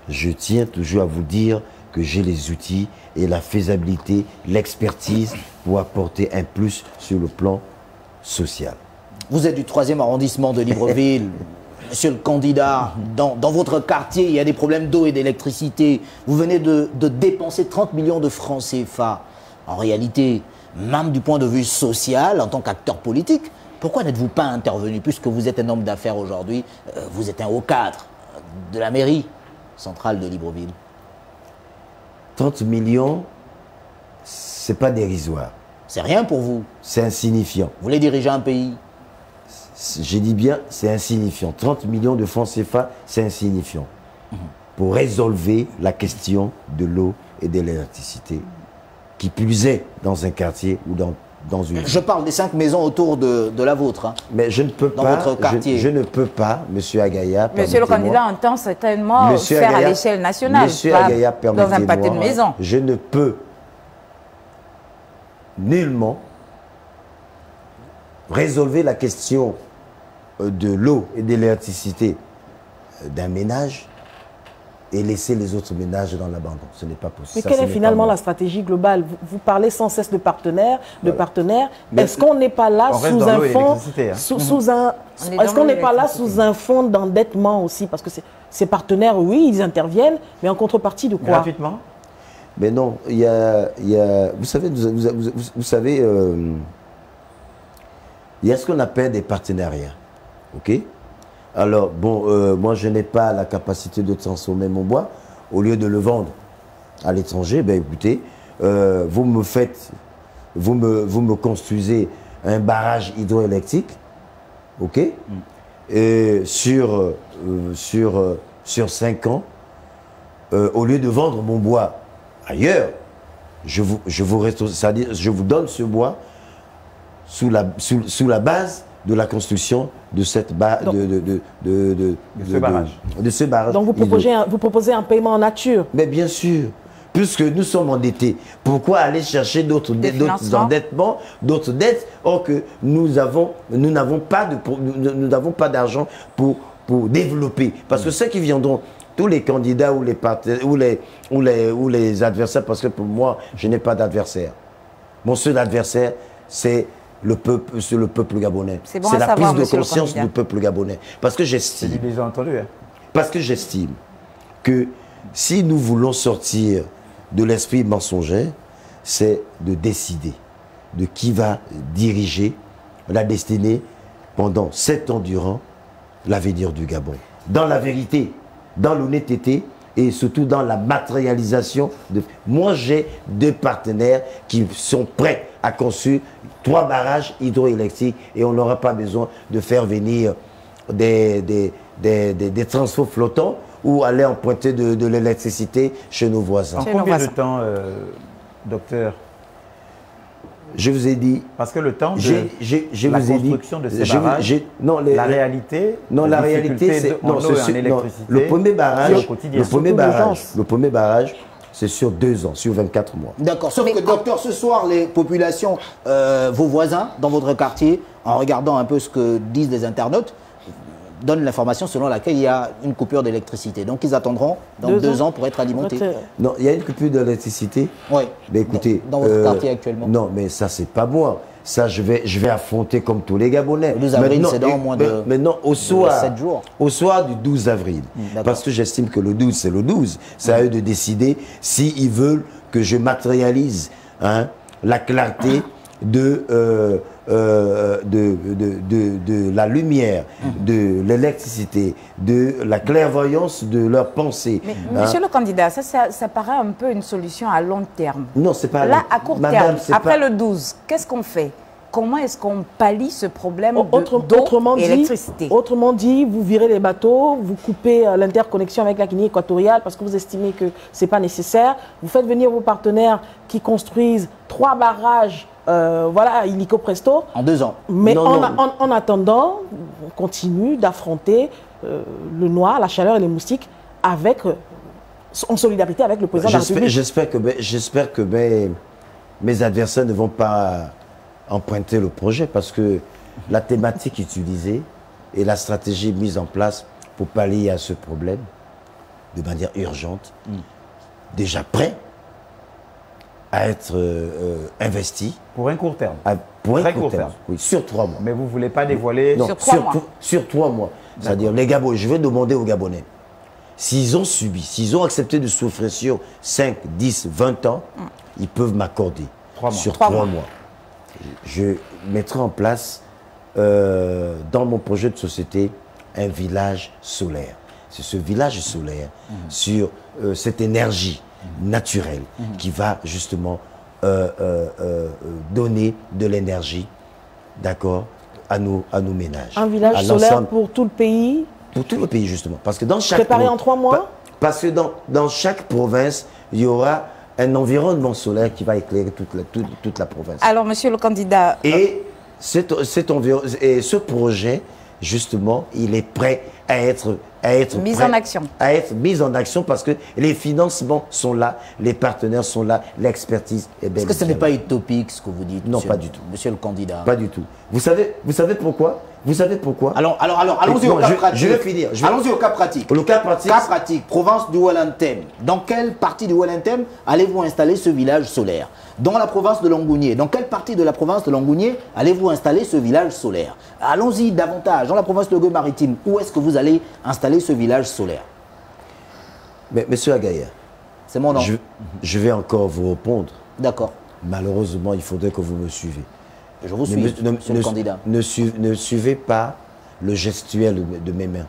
Je tiens toujours à vous dire que j'ai les outils et la faisabilité, l'expertise pour apporter un plus sur le plan social. Vous êtes du 3e arrondissement de Libreville. Monsieur le candidat, dans votre quartier, il y a des problèmes d'eau et d'électricité. Vous venez de dépenser 30 millions de francs CFA. En réalité, même du point de vue social, en tant qu'acteur politique, pourquoi n'êtes-vous pas intervenu? Puisque vous êtes un homme d'affaires aujourd'hui, vous êtes un haut cadre de la mairie centrale de Libreville. 30 millions, c'est pas dérisoire. C'est rien pour vous. C'est insignifiant. Vous voulez diriger un pays? J'ai dit bien, c'est insignifiant. 30 millions de francs CFA, c'est insignifiant. Pour résolver la question de l'eau et de l'électricité, qui plus est dans un quartier ou dans une... Je parle des 5 maisons autour de la vôtre. Hein. Mais je ne peux dans pas, votre quartier. Je ne peux pas, Monsieur Agaya, Monsieur le candidat entend certainement faire à l'échelle nationale, Monsieur pas Agaya, dans un pâté de maison. Je ne peux nullement résolver la question de l'eau et de l'électricité d'un ménage et laisser les autres ménages dans l'abandon. Ce n'est pas possible. Mais quelle est finalement la stratégie globale? Vous parlez sans cesse de partenaires, Est-ce qu'on n'est pas là sous un fond, est-ce qu'on n'est pas là sous un fond d'endettement aussi? Parce que ces partenaires, oui, ils interviennent, mais en contrepartie de quoi? Gratuitement? Mais non, il y a vous savez, il y a ce qu'on appelle des partenariats. OK? Alors, bon, moi, je n'ai pas la capacité de transformer mon bois. Au lieu de le vendre à l'étranger, ben écoutez, vous me construisez un barrage hydroélectrique, OK? Et sur 5 ans, au lieu de vendre mon bois ailleurs, je vous donne ce bois sous la base de la construction de cette de ce barrage. Donc vous proposez un paiement en nature. Mais bien sûr, puisque nous sommes endettés, pourquoi aller chercher d'autres endettements, d'autres dettes, or que nous n'avons pas d'argent pour développer. Parce que ceux qui viendront, tous les candidats ou les adversaires, parce que pour moi, je n'ai pas d'adversaire. Mon seul adversaire, c'est le peuple gabonais. C'est bon la savoir, prise de conscience du peuple gabonais. Parce que j'estime. C'est déjà entendu. Hein. Parce que j'estime que si nous voulons sortir de l'esprit mensonger, c'est de décider de qui va diriger la destinée pendant 7 ans durant l'avenir du Gabon. Dans la vérité, dans l'honnêteté et surtout dans la matérialisation. Moi, j'ai 2 partenaires qui sont prêts à construire 3 barrages hydroélectriques et on n'aura pas besoin de faire venir des transports flottants ou aller emprunter de l'électricité chez nos voisins. En combien de temps, docteur? Je vous ai dit... Parce que le temps de la construction de ces barrages, la réalité, c'est... Le premier barrage, c'est sur 2 ans, sur 24 mois. D'accord. Sauf que, docteur, ce soir, les populations, vos voisins, dans votre quartier, en regardant un peu ce que disent les internautes, donnent l'information selon laquelle il y a une coupure d'électricité. Donc, ils attendront dans 2 ans pour être alimentés. Non, il y a une coupure d'électricité. Oui. Mais écoutez, dans votre quartier actuellement. Non, mais ça, c'est pas moi. Ça, je vais affronter comme tous les Gabonais. Le 12 avril, c'est dans moins de maintenant, au soir 7 jours. Au soir du 12 avril. Parce que j'estime que le 12, c'est le 12. C'est à eux de décider s'ils veulent que je matérialise la clarté de la lumière, de l'électricité, de la clairvoyance de leurs pensées. Mais, monsieur le candidat, ça paraît un peu une solution à long terme. Non, c'est pas... Là, à court terme, après le 12, qu'est-ce qu'on fait? Comment est-ce qu'on pallie ce problème d'eau et d'électricité? Autrement dit, vous virez les bateaux, vous coupez l'interconnexion avec la Guinée équatoriale parce que vous estimez que ce n'est pas nécessaire. Vous faites venir vos partenaires qui construisent 3 barrages, voilà, illico presto. En 2 ans. Mais en attendant, on continue d'affronter le noir, la chaleur et les moustiques en solidarité avec le président de la République. J'espère que mes adversaires ne vont pas emprunter le projet parce que la thématique utilisée et la stratégie mise en place pour pallier à ce problème de manière urgente, déjà prêt à être investi. Pour un court terme. Pour un court terme. Oui, sur 3 mois. Mais vous ne voulez pas dévoiler... Non, sur 3 mois. C'est-à-dire, les Gabonais, je vais demander aux Gabonais, s'ils ont subi, s'ils ont accepté de souffrir sur 5, 10, 20 ans, ils peuvent m'accorder sur 3 mois. Je mettrai en place, dans mon projet de société, un village solaire. C'est ce village solaire sur cette énergie naturelle qui va justement donner de l'énergie, d'accord, à nos ménages. Un village solaire pour tout le pays? Pour tout le pays, justement. Parce que dans chaque préparé en 3 mois? Parce que dans chaque province, il y aura un environnement solaire qui va éclairer toute la province. Alors, monsieur le candidat... Et ce projet, justement, il est prêt à être mis en action parce que les financements sont là, les partenaires sont là, l'expertise est belle. Est-ce que ce n'est pas utopique ce que vous dites? Non, pas du tout. Monsieur le candidat. Pas du tout. Vous savez pourquoi? Vous savez pourquoi? Alors, allons-y au cas pratique. Je vais finir. Allons-y au cas pratique. Le cas pratique. Cas pratique, province du Wellington. Dans quelle partie du Wellington allez-vous installer ce village solaire? Dans la province de Longounié. Dans quelle partie de la province de Longounié allez-vous installer ce village solaire? Allons-y davantage. Dans la province de Gueux-Maritime, où est-ce que vous allez installer ce village solaire? Mais, monsieur Agaïa, C'est mon nom. Je vais encore vous répondre. D'accord. Malheureusement, il faudrait que vous me suivez. Je vous suis, monsieur le candidat. Ne suivez pas le gestuel de mes mains.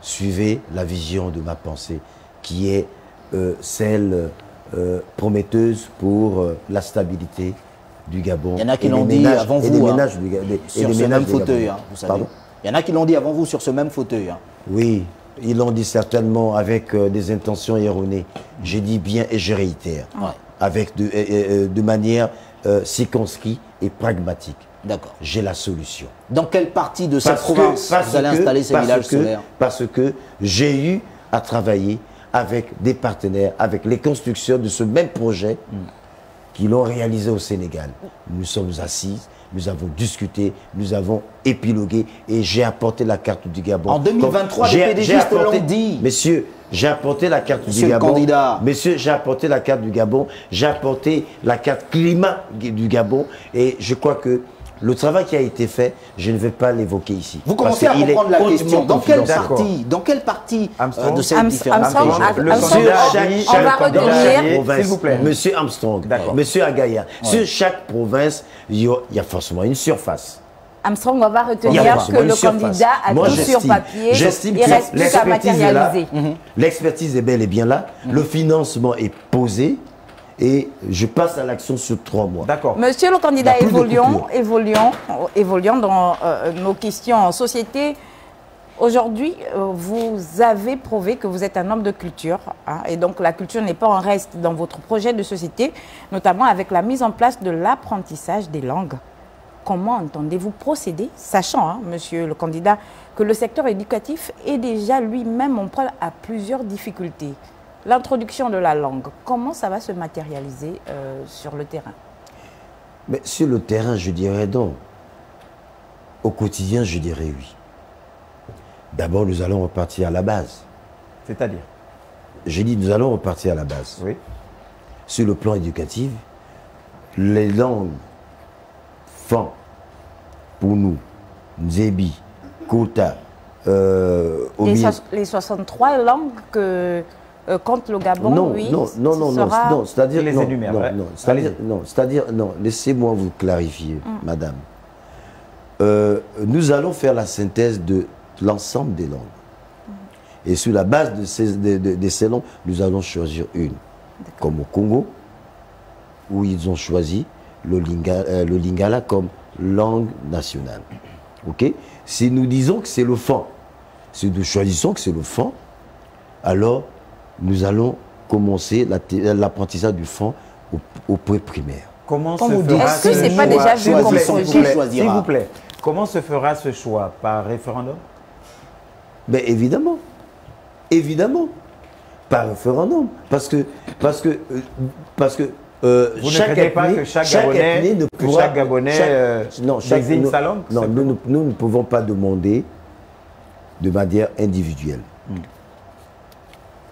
Suivez la vision de ma pensée, qui est celle prometteuse pour la stabilité du Gabon. Il y en a qui l'ont dit avant vous, sur ce même fauteuil, vous savez. Pardon? Il y en a qui l'ont dit avant vous sur ce même fauteuil. Oui, ils l'ont dit certainement avec des intentions erronées. J'ai dit bien et je réitère, avec de manière circonscrite et pragmatique. D'accord. J'ai la solution. Dans quelle partie de cette province vous allez installer ces villages solaires? Parce que j'ai eu à travailler avec des partenaires, avec les constructeurs de ce même projet qui l'ont réalisé au Sénégal. Nous sommes assis, nous avons discuté, nous avons épilogué et j'ai apporté la carte du Gabon. En 2023, les PDGistes l'ont dit. Messieurs, j'ai apporté la carte du Gabon. Candidat. Messieurs, j'ai apporté la carte du Gabon, j'ai apporté la carte climat du Gabon et je crois que le travail qui a été fait, je ne vais pas l'évoquer ici. Vous commencez à comprendre la question. Dans quelle partie de cette différence? On va retenir, s'il vous plaît. Monsieur Armstrong, Monsieur Agaya, sur chaque province, il y a forcément une surface. Armstrong, on va retenir que le candidat a tout sur papier, il reste plus qu'à matérialiser. L'expertise est bel et bien là, le financement est posé. Et je passe à l'action sur 3 mois. D'accord. Monsieur le candidat, évoluons dans nos questions en société. Aujourd'hui, vous avez prouvé que vous êtes un homme de culture. Et donc, la culture n'est pas en reste dans votre projet de société, notamment avec la mise en place de l'apprentissage des langues. Comment entendez-vous procéder, sachant, monsieur le candidat, que le secteur éducatif est déjà lui-même en proie à plusieurs difficultés? L'introduction de la langue, comment ça va se matérialiser sur le terrain? Mais sur le terrain, je dirais non. Au quotidien, je dirais oui. D'abord, nous allons repartir à la base. C'est-à-dire? J'ai dit, nous allons repartir à la base. Oui. Sur le plan éducatif, les langues Fan, pour nous, Nzebi, Kota, les 63 langues que compte le Gabon, non, c'est-à-dire les énumère. Non, laissez-moi vous clarifier, madame. Nous allons faire la synthèse de l'ensemble des langues. Et sur la base de ces langues, nous allons choisir une. Comme au Congo, où ils ont choisi le lingala comme langue nationale. Ok? Si nous disons que c'est le fan, si nous choisissons que c'est le fan, alors nous allons commencer l'apprentissage du fan au pré-primaire. Est-ce que ce n'est pas déjà vu comme projet? S'il vous plaît, comment se fera ce choix? Par référendum? Ben évidemment. Évidemment. Par référendum. Parce que vous ne craignez pas que chaque Gabonais désigne sa langue? Non, nous ne pouvons pas demander de manière individuelle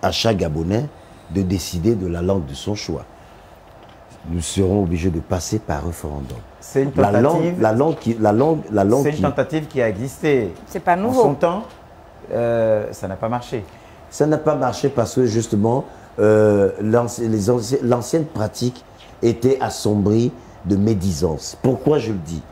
à chaque Gabonais de décider de la langue de son choix. Nous serons obligés de passer par référendum. C'est une tentative. C'est une tentative qui a existé. C'est pas nouveau. En son temps, ça n'a pas marché. Ça n'a pas marché parce que justement, l'ancienne pratique était assombrie de médisance. Pourquoi je le dis?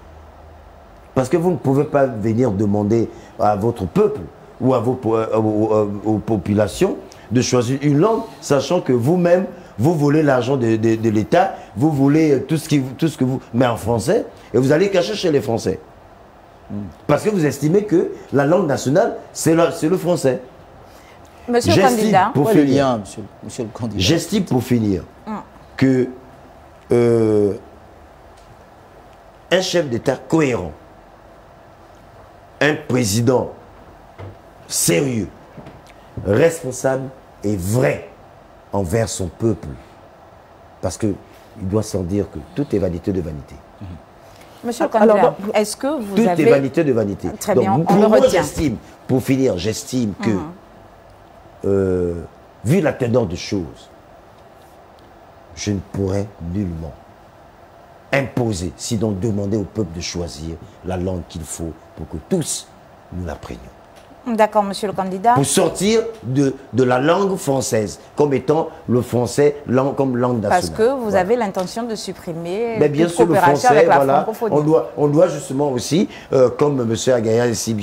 Parce que vous ne pouvez pas venir demander à votre peuple ou aux populations de choisir une langue, sachant que vous-même, vous voulez l'argent de l'État, vous voulez tout ce que vous met en français, et vous allez cacher chez les Français. Parce que vous estimez que la langue nationale, c'est le français. Monsieur le candidat. Monsieur le candidat. J'estime pour finir que un chef d'État cohérent, un président sérieux, responsable et vrai envers son peuple. Parce qu'il doit s'en dire que tout est vanité de vanité. Monsieur le candidat, est-ce que vous avez... Tout est vanité de vanité. Très bien, donc, on le retient. Pour finir, j'estime que, vu la teneur de choses, je ne pourrais nullement imposer, sinon demander au peuple de choisir la langue qu'il faut pour que tous nous l'apprenions. D'accord, monsieur le candidat. Pour sortir de la langue française, comme étant le français comme langue nationale. Parce que vous avez l'intention de supprimer bien toute sûr, le coopération français, avec la voilà, francophonie. on doit justement aussi, comme M. Agaya sait si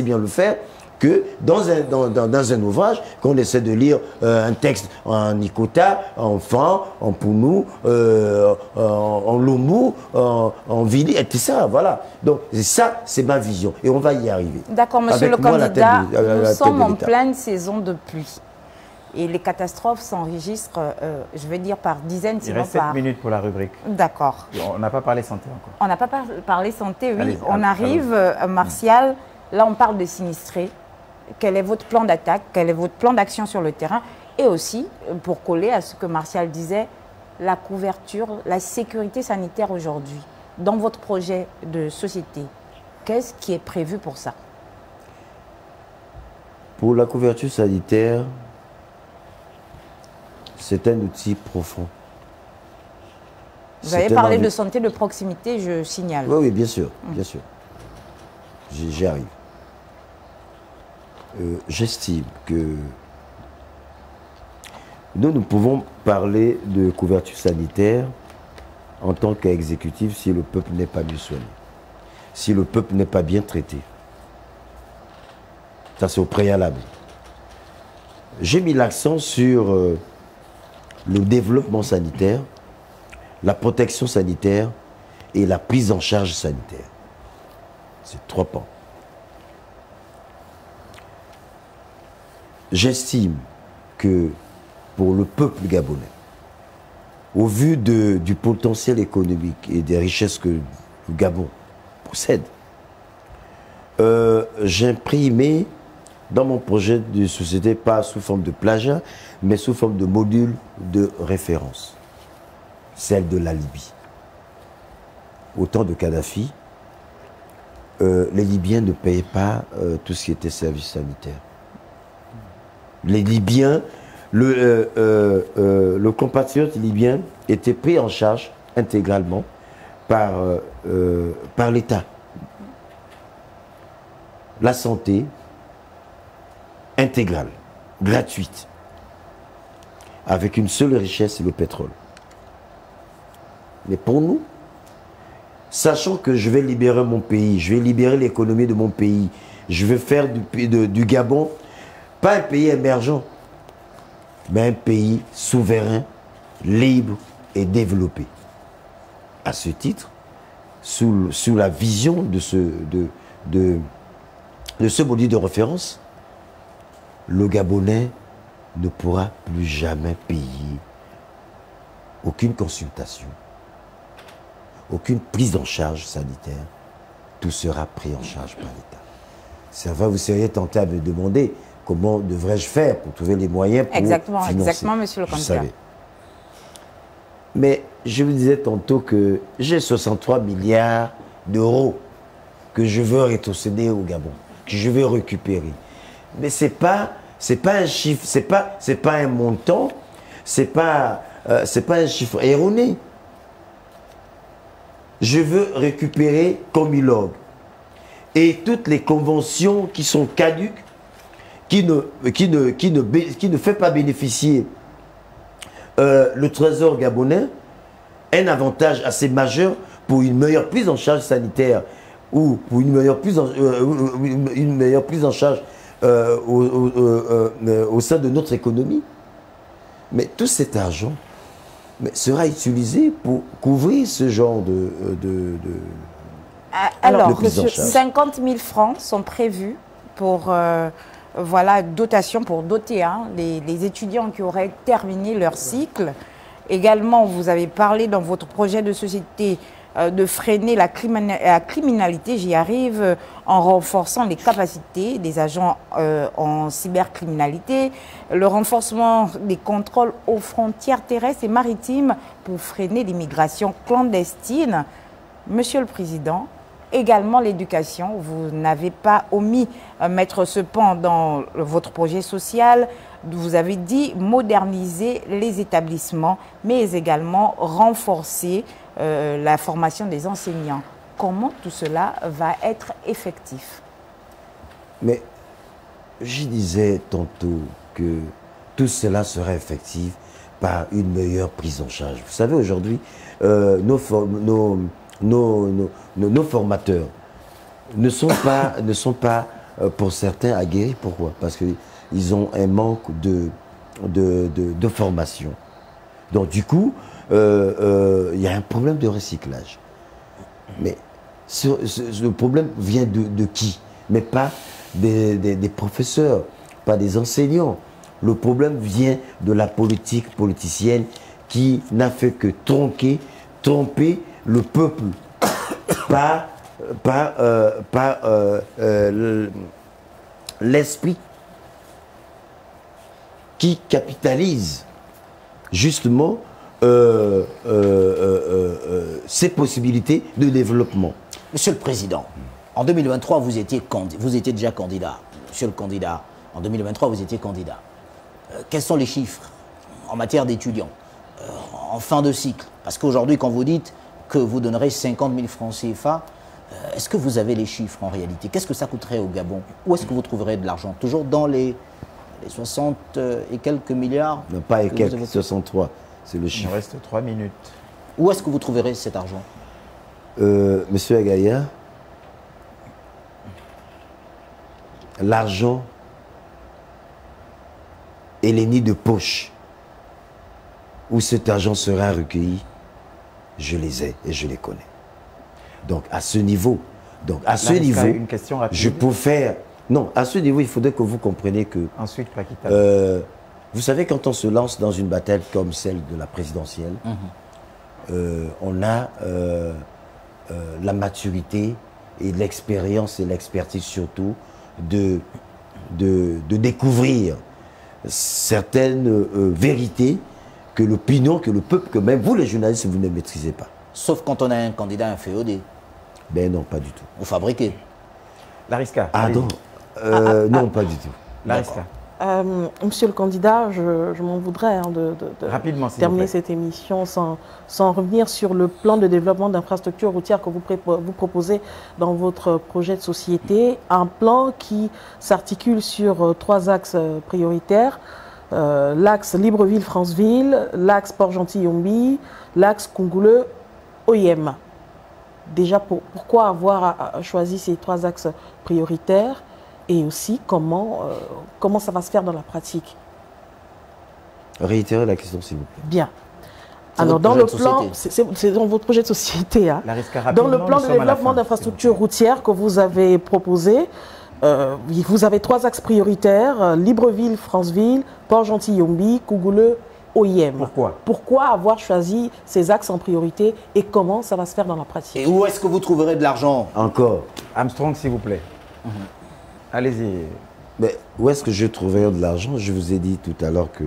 bien le faire, que dans un ouvrage, qu'on essaie de lire un texte en Ikota, en Fan, en Pounou, en Lomou, en Vili, etc. Voilà. Donc ça, c'est ma vision. Et on va y arriver. D'accord, monsieur le candidat, nous sommes en pleine saison de pluie. Et les catastrophes s'enregistrent, je vais dire, par dizaines, sinon par... Il reste 7 minutes pour la rubrique. D'accord. On n'a pas parlé santé encore. On n'a pas parlé santé, oui. On arrive, Martial, là on parle de sinistrés. Quel est votre plan d'attaque? Quel est votre plan d'action sur le terrain? Et aussi, pour coller à ce que Martial disait, la couverture, la sécurité sanitaire aujourd'hui. Dans votre projet de société, qu'est-ce qui est prévu pour ça? Pour la couverture sanitaire, c'est un outil profond. Vous avez parlé de santé de proximité, je signale. Oui, oui, bien sûr, bien sûr. J'y arrive. J'estime que nous pouvons parler de couverture sanitaire en tant qu'exécutif si le peuple n'est pas mieux soigné, si le peuple n'est pas bien traité. Ça, c'est au préalable. J'ai mis l'accent sur le développement sanitaire, la protection sanitaire et la prise en charge sanitaire. C'est 3 pans. J'estime que pour le peuple gabonais, au vu du potentiel économique et des richesses que le Gabon possède, j'ai imprimé dans mon projet de société, pas sous forme de plagiat, mais sous forme de module de référence, celle de la Libye. Au temps de Kadhafi, les Libyens ne payaient pas tout ce qui était service sanitaire. Les Libyens, le compatriote libyen était pris en charge intégralement par l'État. La santé intégrale, gratuite, avec une seule richesse, c'est le pétrole. Mais pour nous, sachant que je vais libérer mon pays, je vais libérer l'économie de mon pays, je vais faire du Gabon pas un pays émergent, mais un pays souverain, libre et développé. À ce titre, sous la vision de ce module de référence, le Gabonais ne pourra plus jamais payer aucune consultation, aucune prise en charge sanitaire. Tout sera pris en charge par l'État. Ça va, vous seriez tenté à me demander comment devrais-je faire pour trouver les moyens pour financer. Exactement, monsieur le candidat. Mais je vous disais tantôt que j'ai 63 milliards d'euros que je veux rétrocéder au Gabon, que je veux récupérer. Mais c'est pas un chiffre, c'est pas un montant, c'est pas un chiffre erroné. Je veux récupérer comme ILOG et toutes les conventions qui sont caduques, qui ne fait pas bénéficier le trésor gabonais, un avantage assez majeur pour une meilleure prise en charge sanitaire ou pour une meilleure prise en charge au sein de notre économie. Mais tout cet argent sera utilisé pour couvrir ce genre de alors, prise en charge. 50 000 francs sont prévus pour voilà, dotation pour doter les étudiants qui auraient terminé leur cycle. Également, vous avez parlé dans votre projet de société de freiner la criminalité, j'y arrive, en renforçant les capacités des agents en cybercriminalité, le renforcement des contrôles aux frontières terrestres et maritimes pour freiner l'immigration clandestine. Monsieur le Président, également l'éducation, vous n'avez pas omis mettre ce pan dans votre projet social. Vous avez dit moderniser les établissements, mais également renforcer la formation des enseignants. Comment tout cela va être effectif? Mais je disais tantôt que tout cela serait effectif par une meilleure prise en charge. Vous savez, aujourd'hui, nos formateurs ne sont pas pour certains aguerris. Pourquoi? Parce qu'ils ont un manque de formation. Donc du coup, il y a un problème de recyclage. Mais le problème vient de qui? Mais pas des professeurs, pas des enseignants. Le problème vient de la politique politicienne qui n'a fait que tromper le peuple par l'esprit qui capitalise justement ces possibilités de développement. Monsieur le Président, en 2023, vous étiez déjà candidat. Monsieur le candidat, en 2023, vous étiez candidat. Quels sont les chiffres en matière d'étudiants en fin de cycle? Parce qu'aujourd'hui, quand vous dites que vous donnerez 50 000 francs CFA, est-ce que vous avez les chiffres en réalité? Qu'est-ce que ça coûterait au Gabon? Où est-ce que vous trouverez de l'argent? Toujours dans les 60 et quelques milliards? Non, pas et quelques, 63, c'est le chiffre. Il reste 3 minutes. Où est-ce que vous trouverez cet argent? Monsieur Agaya, l'argent et les nids de poche où cet argent sera recueilli, je les ai et je les connais. Donc à ce niveau, une question rapide. je peux faire... Non, à ce niveau, il faudrait que vous compreniez que... Ensuite, Paquita. Vous savez, quand on se lance dans une bataille comme celle de la présidentielle, on a la maturité et l'expérience et l'expertise surtout de découvrir certaines vérités que l'opinion, que le peuple, que même vous les journalistes, vous ne maîtrisez pas. Sauf quand on a un candidat inféodé. Ben non, pas du tout. Vous fabriquez. Lariska. Ah non, non, pas du tout. Lariska. Monsieur le candidat, je m'en voudrais de Rapidement, s'il vous terminer plaît. cette émission sans revenir sur le plan de développement d'infrastructures routières que vous proposez dans votre projet de société. Un plan qui s'articule sur 3 axes prioritaires. L'axe Libreville-Franceville, l'axe Port-Gentil-Yombi, l'axe Koungoulo-Oyem. Déjà, pourquoi avoir choisi ces 3 axes prioritaires? Et aussi, comment ça va se faire dans la pratique? Réitérez la question, s'il vous plaît. Bien. Alors, dans le plan, c'est dans votre projet de société, hein. Dans le plan de développement d'infrastructures routières que vous avez proposé, vous avez 3 axes prioritaires, Libreville, Franceville, Port-Gentil-Yombi, Koungoulo, Oyem. Pourquoi? Pourquoi avoir choisi ces axes en priorité et comment ça va se faire dans la pratique? Et où est-ce que vous trouverez de l'argent? Encore. Armstrong, s'il vous plaît. Allez-y. Mais où est-ce que je trouverai de l'argent? Je vous ai dit tout à l'heure que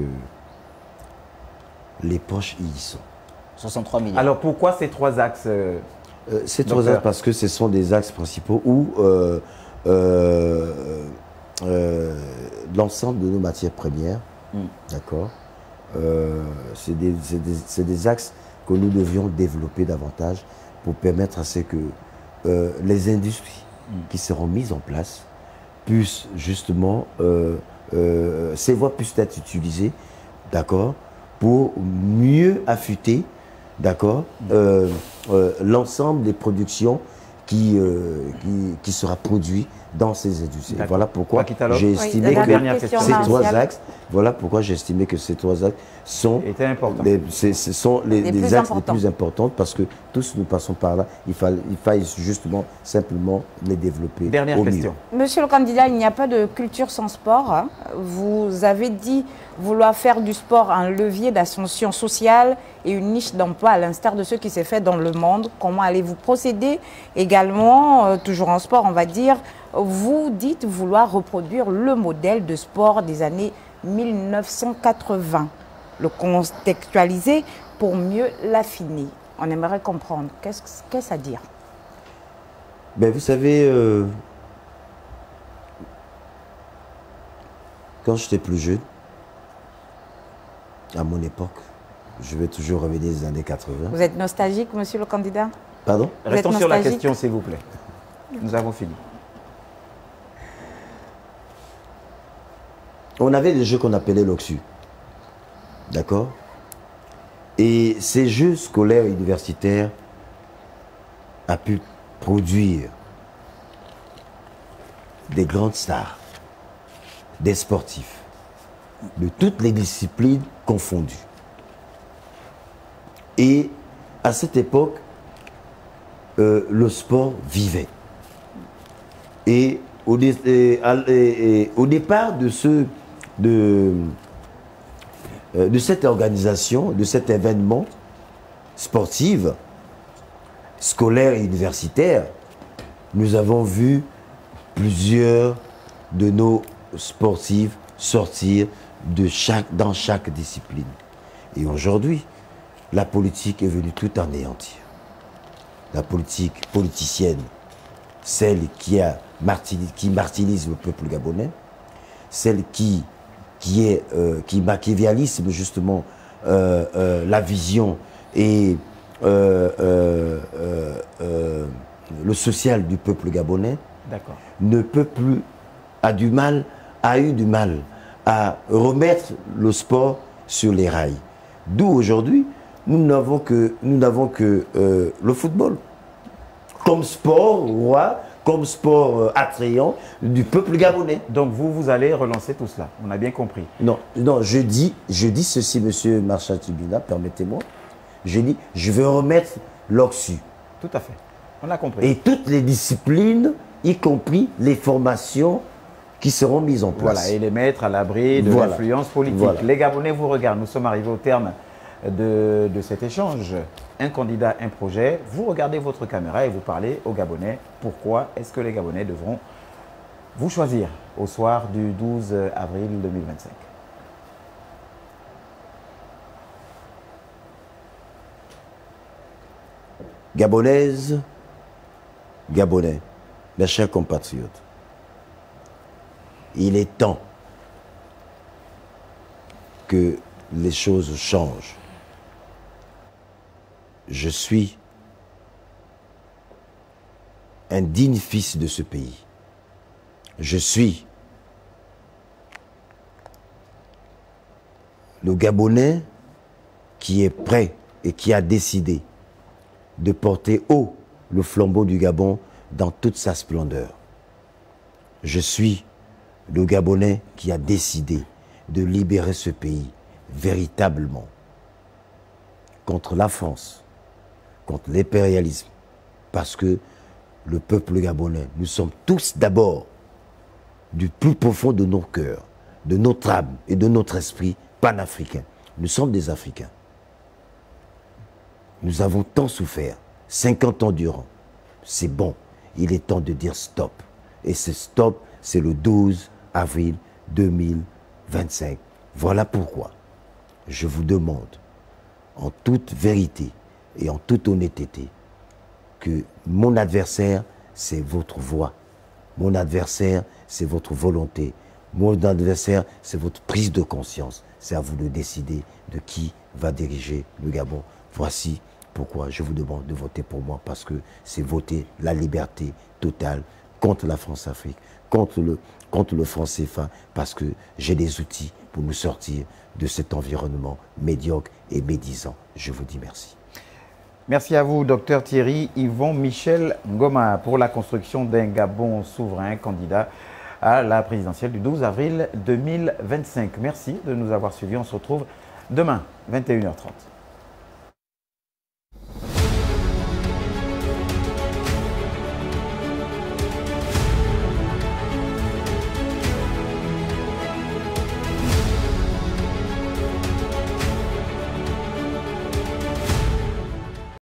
les poches y sont. 63 millions. Alors pourquoi ces 3 axes Ces 3 axes, parce que ce sont des axes principaux où l'ensemble de nos matières premières, d'accord, c'est des axes que nous devions développer davantage pour permettre à ce que les industries qui seront mises en place puissent justement, ces voies puissent être utilisées, d'accord, pour mieux affûter, d'accord, l'ensemble des productions qui sera produit dans ces industries. Voilà pourquoi j'ai estimé que ces 3 axes, voilà pourquoi j'ai estimé que ces 3 axes sont les axes les plus importants, parce que tous nous passons par là. Il faille justement simplement les développer. Dernière question. Monsieur le candidat, il n'y a pas de culture sans sport, hein. Vous avez dit vouloir faire du sport un levier d'ascension sociale et une niche d'emploi, à l'instar de ce qui s'est fait dans le monde. Comment allez-vous procéder? Également, toujours en sport, on va dire, vous dites vouloir reproduire le modèle de sport des années 1980, le contextualiser pour mieux l'affiner. On aimerait comprendre. Qu'est-ce à dire? Ben, vous savez, quand j'étais plus jeune, à mon époque, je vais toujours revenir des années 80. Vous êtes nostalgique, monsieur le candidat? Pardon? Restons sur la question, s'il vous plaît. Nous avons fini. on avait des jeux qu'on appelait l'OXU. D'accord? Et ces jeux scolaires et universitaires ont pu produire des grandes stars, des sportifs, de toutes les disciplines confondues. Et à cette époque, le sport vivait. Et au départ de cette organisation, de cet événement sportif, scolaire et universitaire, nous avons vu plusieurs de nos sportifs sortir dans chaque discipline. Et aujourd'hui, la politique est venue tout anéantir. La politique politicienne, celle qui martyrise le peuple gabonais, celle qui machiavélisme justement la vision et le social du peuple gabonais, ne peut plus, a eu du mal à remettre le sport sur les rails. D'où aujourd'hui, nous n'avons que le football comme sport roi, comme sport attrayant du peuple gabonais. Donc vous allez relancer tout cela, on a bien compris. Non, je dis ceci, monsieur Marshal Tibinda, permettez-moi. Je dis, je veux remettre l'OXU. Tout à fait, on a compris. Et toutes les disciplines, y compris les formations qui seront mises en place. Voilà, et les mettre à l'abri de l'influence politique. Voilà. Les Gabonais vous regardent, nous sommes arrivés au terme de cet échange. Un candidat, un projet, vous regardez votre caméra et vous parlez aux Gabonais. Pourquoi est-ce que les Gabonais devront vous choisir au soir du 12 avril 2025? Gabonaises, Gabonais, mes chers compatriotes, il est temps que les choses changent. Je suis un digne fils de ce pays. Je suis le Gabonais qui est prêt et qui a décidé de porter haut le flambeau du Gabon dans toute sa splendeur. Je suis le Gabonais qui a décidé de libérer ce pays véritablement contre la France, contre l'impérialisme, parce que le peuple gabonais, nous sommes tous d'abord, du plus profond de nos cœurs, de notre âme et de notre esprit panafricain. Nous sommes des Africains. Nous avons tant souffert, 50 ans durant. C'est bon, il est temps de dire stop. Et ce stop, c'est le 12 avril 2025. Voilà pourquoi je vous demande, en toute vérité et en toute honnêteté, que mon adversaire, c'est votre voix. Mon adversaire, c'est votre volonté. Mon adversaire, c'est votre prise de conscience. C'est à vous de décider de qui va diriger le Gabon. Voici pourquoi je vous demande de voter pour moi, parce que c'est voter la liberté totale contre la France-Afrique, contre le franc CFA, parce que j'ai des outils pour nous sortir de cet environnement médiocre et médisant. Je vous dis merci. Merci à vous, Dr Thierry Yvon Michel Ngoma, pour la construction d'un Gabon souverain, candidat à la présidentielle du 12 avril 2025. Merci de nous avoir suivis. On se retrouve demain, 21h30.